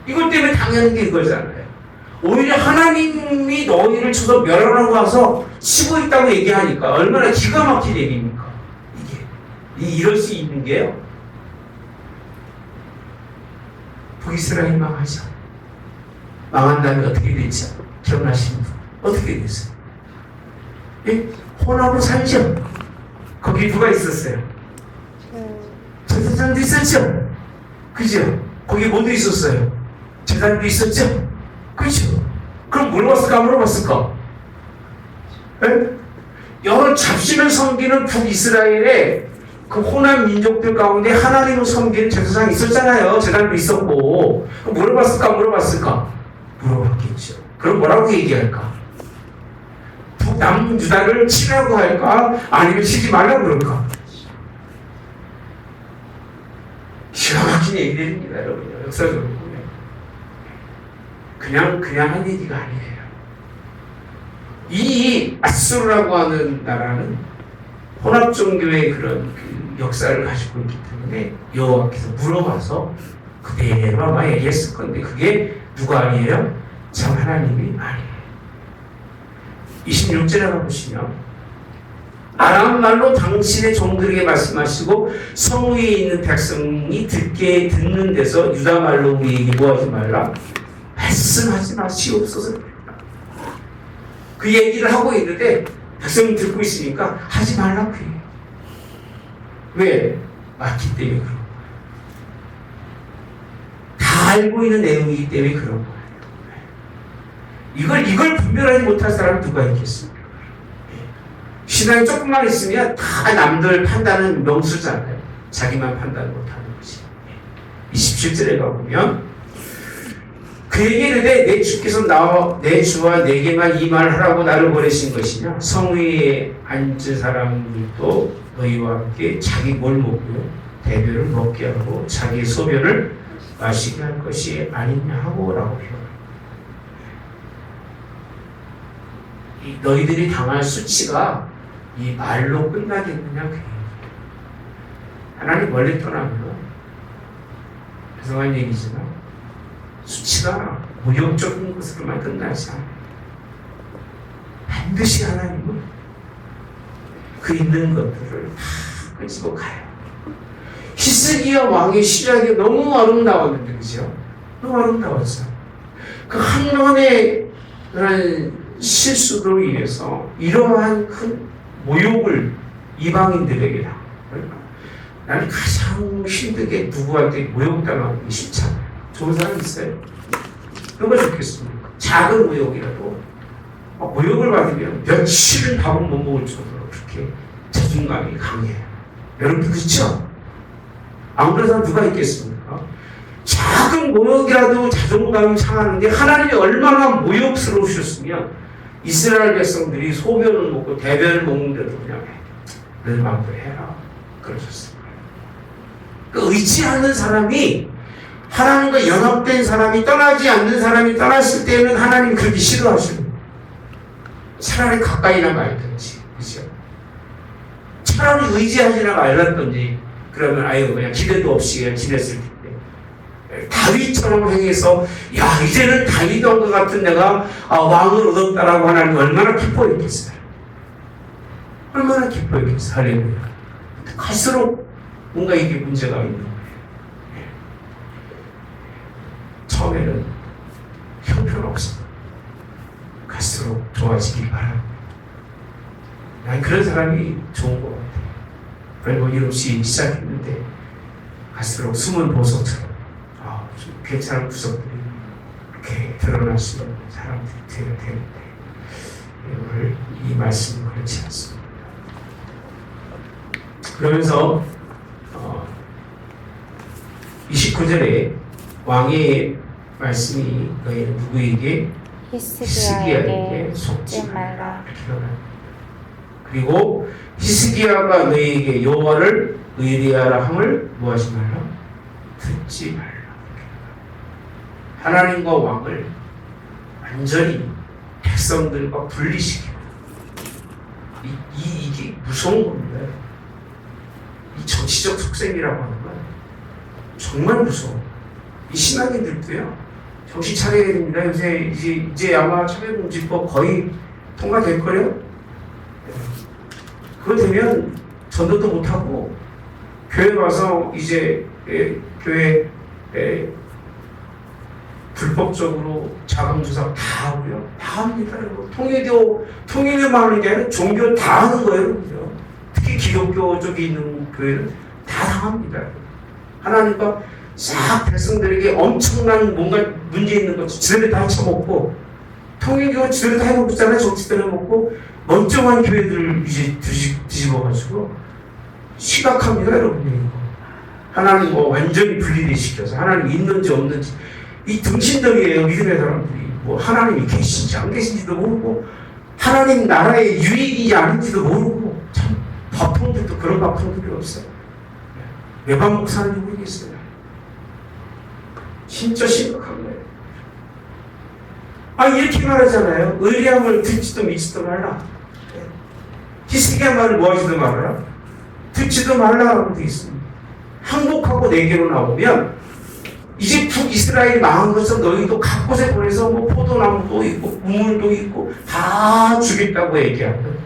이것 때문에 당연한 게 이거잖아요. 오히려 하나님이 너희를 쳐서 멸하라고 와서 치고 있다고 얘기하니까 얼마나 기가 막힌 얘기입니까? 이게 이럴 수 있는 게요. 북이스라엘 망하죠. 망한 다음에 어떻게 됐죠? 기억나시는 분? 어떻게 됐어요? 예? 혼합으로 살죠? 거기 누가 있었어요? 제사장도 있었죠? 그죠? 거기 뭐도 있었어요? 제단도 있었죠? 그죠? 그럼 물어봤을까? 물어봤을까? 예? 여러 잡신을 섬기는 북이스라엘에 그 호남 민족들 가운데 하나님을 섬기는 제사장이 있었잖아요. 제단도 있었고. 물어봤을까? 물어봤을까? 물어봤겠죠. 그럼 뭐라고 얘기할까? 북남유다를 치라고 할까? 아니면 치지 말라고 그럴까? 기가 막힌 얘기들입니다, 여러분. 역사적으로 보면. 그냥 한 얘기가 아니에요. 이 아수르라고 하는 나라는 혼합 종교의 그런 역사를 가지고 있기 때문에 여호와께서 물어봐서 그대로 아마 얘기했을 건데 그게 누가 아니에요? 참 하나님이 아니에요. 26절에 가보시면 아람 말로 당신의 종들에게 말씀하시고 성 위에 있는 백성이 듣는 데서 유다 말로 우리에게 뭐하지 말라? 말씀하지 마시옵소서. 그 얘기를 하고 있는데 백성이 듣고 있으니까 하지 말라고 해요. 왜? 맞기 때문에 그런 거예요. 다 알고 있는 내용이기 때문에 그런 거예요. 이걸 분별하지 못할 사람은 누가 있겠습니까? 신앙이 조금만 있으면 다 남들 판단은 명수잖아요. 자기만 판단 못하는 거지. 27절에 가보면 그 얘기를 내 주께서 내 주와 내게만 이 말을 하라고 나를 보내신 것이냐? 성위에 앉은 사람들도 너희와 함께 자기 뭘 먹고요? 대변을 먹게 하고 자기 소변을 마시게 할 것이 아니냐 하고 라고 표현합니다. 너희들이 당할 수치가 이 말로 끝나겠느냐 그 얘기예요. 하나님 멀리 떠나면 죄송한 얘기지만 수치가 모욕적인 것으로만 끝나지 않아요. 반드시 하나님은 그 있는 것들을 다 끄집어 가요. 히스기야 왕의 시작이 너무 아름다웠는데, 그죠? 너무 아름다웠어. 그 한 번의 그런 실수로 인해서 이러한 큰 모욕을 이방인들에게 당한 거예요. 나는 가장 힘들게 누구한테 모욕당하기 쉽잖아요. 좋은 사람 있어요? 그런 거 좋겠습니까? 작은 모욕이라도 모욕을 받으면 며칠은 밥을 못 먹을 정도로 그렇게 자존감이 강해요. 여러분 그렇죠? 안 그런 사람 누가 있겠습니까? 작은 모욕이라도 자존감이 상하는데 하나님이 얼마나 모욕스러우셨으면 이스라엘 백성들이 소변을 먹고 대변을 먹는데도 그냥 늘 마음대로 해라 그러셨어요. 그 의지하는 사람이 하나님과 연합된 사람이 떠나지 않는 사람이 떠났을 때는 하나님 그렇게 싫어하시는 거예요. 차라리 가까이나 말든지, 그죠? 차라리 의지하지나 말랐든지, 그러면 아유 그냥 기대도 없이 그냥 지냈을 텐데 다윗처럼 행해서 야 이제는 다윗 왕과 같은 내가 왕을 얻었다라고 하나님 얼마나 기뻐했겠어요. 얼마나 기뻐했겠어요. 할렐루야. 갈수록 뭔가 이게 문제가 있는 거예요. 처음에는 형편없어. 갈수록 좋아지길 바랍니다. 난 그런 사람이 좋은 것 같아요. 별거 일 없이 시작했는데 갈수록 숨은 보석처럼 좀 괜찮은 구석들이 이렇게 드러날 수 있는 사람들이 되어야 되는데 오늘 이 말씀은 그렇지 않습니다. 그러면서 29절에 왕의 말씀이 너희는 누구에게? 히스기야에게 속지 말라. 그리고 히스기야가 너희에게 여호와를 의뢰하라 함을 뭐하지 말라? 듣지 말라. 하나님과 왕을 완전히 백성들과 분리시키고 이게 무서운 겁니다. 이 정치적 속셈이라고 하는 건 정말 무서워. 이 신앙인들도요 정신 차려야 됩니다. 요새 이제 아마 차별금지법 거의 통과될 거예요. 그거 되면 전도도 못하고 교회 와서 이제 교회 불법적으로 자금조사 다 하고요. 다 합니다. 통일교만 하는 게 아니라 종교 다 하는 거예요. 그죠? 특히 기독교 쪽에 있는 교회는 다 당합니다. 하나님과 싹 백성들에게 엄청난 뭔가 문제 있는 거 지들이 다 쳐먹고 통일교는 지들이 다 해먹고 있잖아요. 정치들 해먹고 멀쩡한 교회들을 이제 뒤집어가지고 심각합니다. 여러분. 하나님과 완전히 분리시켜서 하나님 있는지 없는지 이 등신들이에요. 믿음의 사람들이 뭐 하나님이 계신지 안 계신지도 모르고 하나님 나라의 유익이 아닌지도 모르고 참 바풍들도 그런 바풍들이 없어요. 왜 밥 먹고 사는지 모르겠어요. 진짜 심각한 거예요. 이렇게 말하잖아요. 의리함을 듣지도 믿지도 말라. 히스기야 말을 뭐하지도 말아라. 듣지도 말라라고 되어 있습니다. 항복하고 내게로 나오면 이제 북이스라엘이 망한 것은 너희도 각 곳에 보내서 뭐 포도나무도 있고 우물도 있고 다 주겠다고 얘기하거든.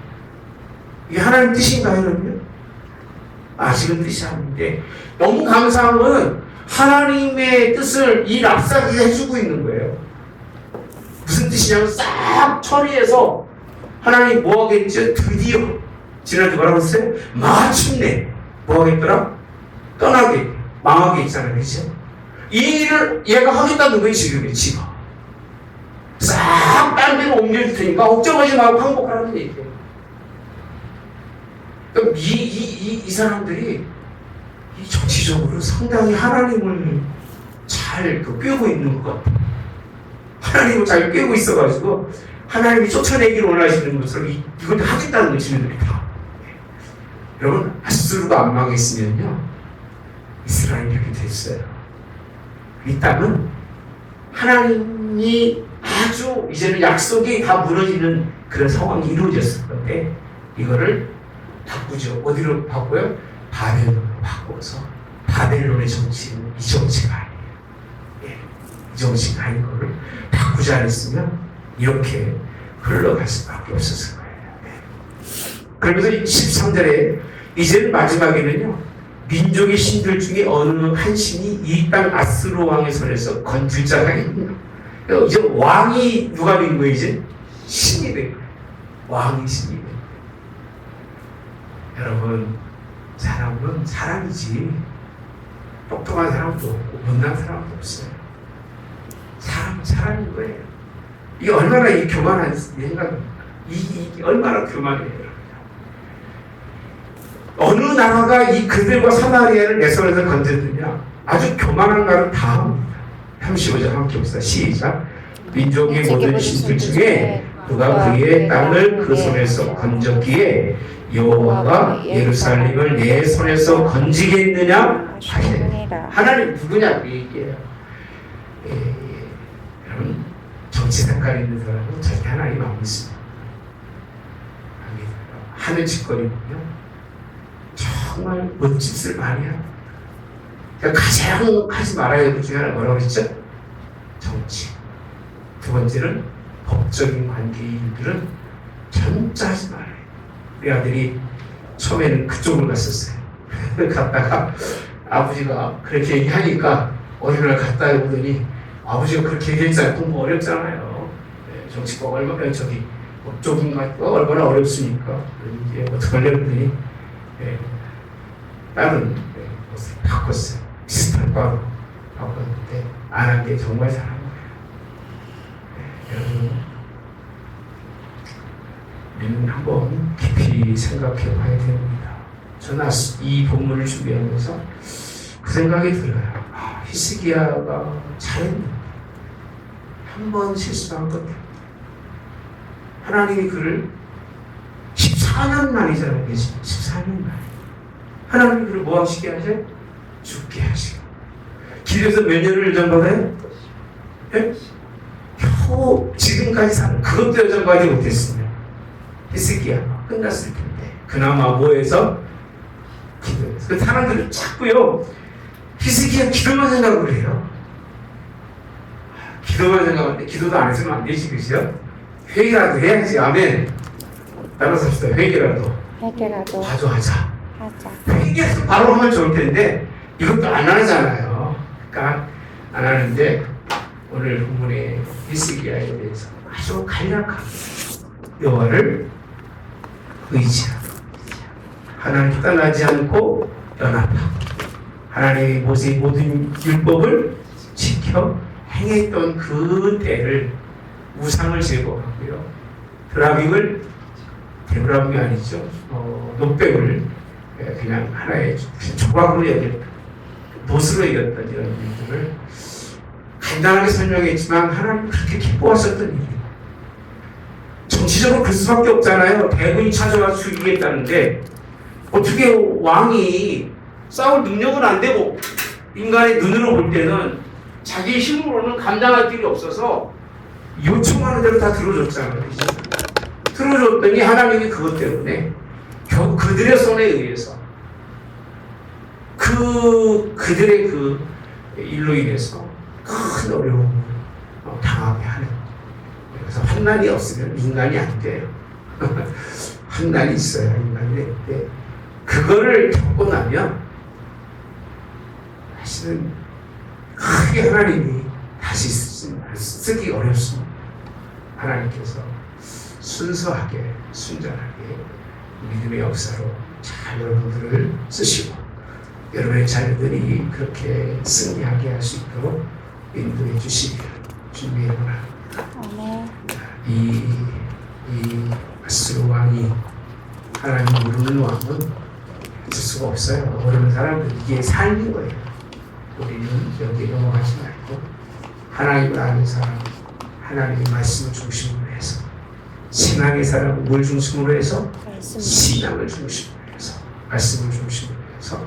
이게 하나님 뜻인가요, 여러분? 아직은 뜻이 아닌데 너무 감사한 것은 하나님의 뜻을 이 랍사기가 해주고 있는 거예요. 무슨 뜻이냐면 싹 처리해서 하나님 뭐 하겠죠? 드디어 지난주 뭐라고 했어요? 마침내 뭐 하겠더라? 떠나게 망하게 있잖아요. 그렇죠? 이 일을 얘가 하겠다는 거예요. 지금 싹 딴 데로 옮겨줄 테니까 걱정하지 말고 항복하라는 얘기예요. 그러니까 이 사람들이 정치적으로 상당히 하나님을 잘 꿰고 있는 것 같아요. 하나님을 잘 꿰고 있어가지고 하나님이 쫓아내기를 원하시는 것을 이것도 하겠다는 거예요. 지네들이 다. 여러분 아수르가 안 망했으면요 이스라엘이 이렇게 됐어요. 이 땅은 하나님이 아주 이제는 약속이 다 무너지는 그런 상황이 이루어졌을 건데 이거를 바꾸죠. 어디로 바꿔요? 바벨론으로 바꿔서 바벨론의 정치는 이 정치가 아니에요. 예, 이 정치가 아닌 거를 바꾸지 않았으면 이렇게 흘러갈 수밖에 없었을 거예요. 예. 그러면서 13절에 이제는 마지막에는요 민족의 신들 중에 어느 한 신이 이 땅 아스로 왕의 손에서 건질 자가 있냐. 이제 왕이 누가 된 거예요? 이제 신이 된 거예요. 왕이 신이 된 거예요. 여러분 사람은 사람이지 똑똑한 사람도 없고 못난 사람도 없어요. 사람은 사람인 거예요. 이게 얼마나 이 교만한 생각입니까? 이게 얼마나 교만해요. 어느 나라가 이 그들과 사마리아를 내 손에서 건졌느냐? 아주 교만한 나라는 다 합니다. 35절 함께 봅시다. 시작. 민족의 모든 신들 중에 누가 그의 땅을 그 손에서 건졌기에 여호와가 예루살렘을 내 손에서 건지겠느냐 하시니라. 하나님 누구냐 그 얘기예요. 여러분 정치 색깔 있는 사람은 절대 하나님 안 믿습니다. 하는 짓거리 보면 정말 멋진 짓을 많이 합니다. 그러니까 가장 하지 말아야 될 것 중에 하나 뭐라고 그랬죠? 정치. 두 번째는 법적인 관계의 일들은 전혀 하지 말아요. 우리 아들이 처음에는 그쪽으로 갔었어요. 갔다가 아버지가 그렇게 얘기하니까 어느 날 갔다 오더니 아버지가 그렇게 얘기했잖아요. 공부 어렵잖아요. 정치가 얼마나 저기 법적인 관계가 얼마나 어렵습니까? 이제 어떻게 하려고 했더니 다른 것을 바꿨어요. 비슷한 과로 바꿨는데 안 한 게 정말 잘한 거예요. 여러분 우리는 한번 깊이 생각해 봐야 됩니다. 저는 이 본문을 준비하면서 그 생각이 들어요. 히스기야가 잘했는데 한 번 실수한 것 때문에 하나님이 그를 14년 만이잖아요. 14년 만. 하나님이 그를 뭐 하시게 하세요? 죽게 하시고. 길에서 몇 년을 여전받아요? 예? 겨우 지금까지 사는 그것도 여전받지 못했으면 히스기야가 끝났을 텐데 그나마 뭐해서? 기도해서. 그 사람들은 자꾸요 히스기야 기도만 생각을 해요. 기도만 생각하는데 기도도 안 했으면 안 되지, 그죠? 회개라도 해야지. 아멘. 따라서 합시다. 회개라도 마저 하자. 회개해서 바로 하면 좋을 텐데 이것도 안 하잖아요. 그러니까 안 하는데 오늘 본문의 히스기야에 대해서 아주 간략하게 여호와를 의지하고 하나님 떠나지 않고 연합하고 하나님의 모세의 모든 율법을 지켜 행했던 그 때를 우상을 제거하고요. 데브라빔이 아니죠. 녹백을 그냥 하나의 조각으로 여겼다. 못으로 여겼던 이런 일들을 간단하게 설명했지만 하나님 그렇게 기뻐하셨던 일이에요. 정치적으로 그럴 수밖에 없잖아요. 대군이 찾아와 죽이겠다는데 어떻게 왕이 싸울 능력은 안 되고 인간의 눈으로 볼 때는 자기 힘으로는 감당할 길이 없어서 요청하는 대로 다 들어줬잖아요. 들어줬더니 하나님이 그것 때문에 결국 그들의 손에 의해서 그들의 그 일로 인해서 큰 어려움을 당하게 하는. 그래서 환난이 없으면 인간이 안 돼요. 환난이 있어야 인간이 되는데 그거를 겪고 나면 사실은 크게 하나님이 다시 쓰기 어렵습니다. 하나님께서 순수하게 순전하게 믿음의 역사로 잘 여러분들을 쓰시고 여러분의 자녀들이 그렇게 승리하게 할 수 있도록 인도해 주시기를 주님의 이름으로 이 아스로 왕이 하나님 모르는 왕은 있을 수가 없어요. 모르는 사람들 이게 삶인 거예요. 우리는 여기에 넘어가지 말고 하나님을 아는 사람, 하나님의 말씀을 중심으로 해서 신앙의 사람은 뭘 중심으로 해서 말씀 신앙을 중심으로 해서 말씀을 중심으로 해서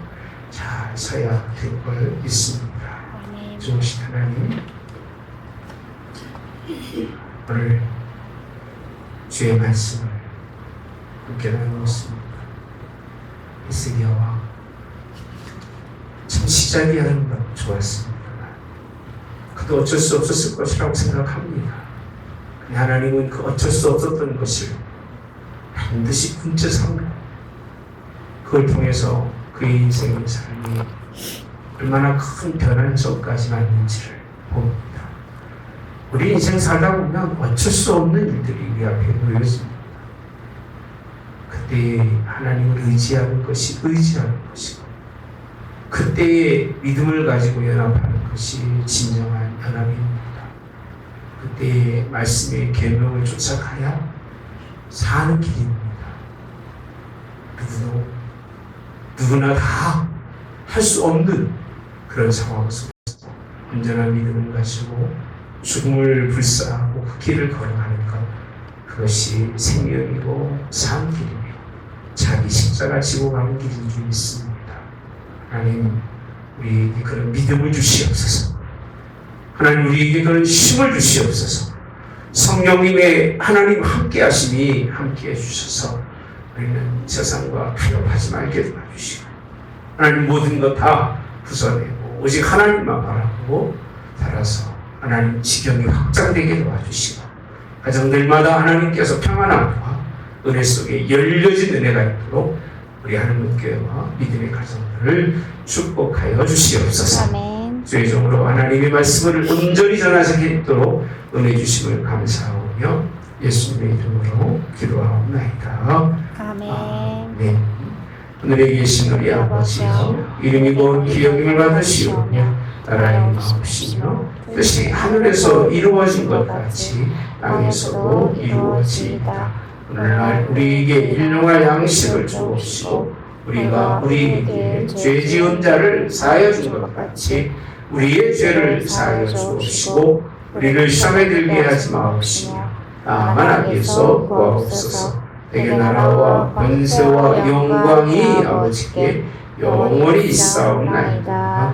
잘 서야 될 걸 믿습니다. 아멘. 좋으신 하나님, 오늘 주의 말씀을 함께 나누었습니다. 에스겔와 참 시작이 아름답고 좋았습니다. 그도 어쩔 수 없었을 것이라고 생각합니다. 하나님은 그 어쩔 수 없었던 것을 반드시 꿈쳐 삼고 그걸 통해서 그의 인생의 삶이 얼마나 큰 변환점까지 왔는지를 봅니다. 우리 인생 살다 보면 어쩔 수 없는 일들이 우리 앞에 놓여집니다. 그때 하나님을 의지하는 것이 의지하는 것이고 그때의 믿음을 가지고 연합하는 것이 진정한 연합입니다. 그때의 말씀의 계명을 쫓아가야 사는 길입니다. 누구나 다 할 수 없는 그런 상황 속에서 온전한 믿음을 가지고 죽음을 불사하고 그 길을 걸어가는 것, 그것이 생명이고 산 길이며 자기 십자가 지고 가는 길인 줄 믿습니다. 하나님, 우리에게 그런 믿음을 주시옵소서. 하나님, 우리에게 그런 힘을 주시옵소서. 성령님의 하나님 함께 하심이 함께 해주셔서 우리는 세상과 타협하지 말게 도와주시고 하나님 모든 것 다 부숴내고 오직 하나님만 바라보고 살아서 하나님 지경이 확장되게 도와주시고 가정들마다 하나님께서 평안함과 은혜 속에 열려진 은혜가 있도록 우리 하나님교회와 믿음의 가정들을 축복하여 주시옵소서. 아멘. 주의 종으로 하나님의 말씀을 온전히 전하게 있도록 은혜 주심을 감사하며 예수님의 이름으로 기도하옵나이다. 아멘. 아멘. 하늘에 계신 우리 아버지여, 이름이 곧 기억임을 받으시오며 나라의 마옵시며 뜻이 하늘에서 이루어진 것 같이 땅에서도 이루어지이다. 오늘날 우리에게 일용할 양식을 주옵시고 우리가 우리에게 죄 지은 자를 사하여 준 것 같이 우리의 죄를 사하여 주옵시고 우리를 시험에 들게 하지 마옵시며 다만 악에서 구하옵소서. 내게 나라와 권세와 영광이 아버지께 영원히 있사옵나이다.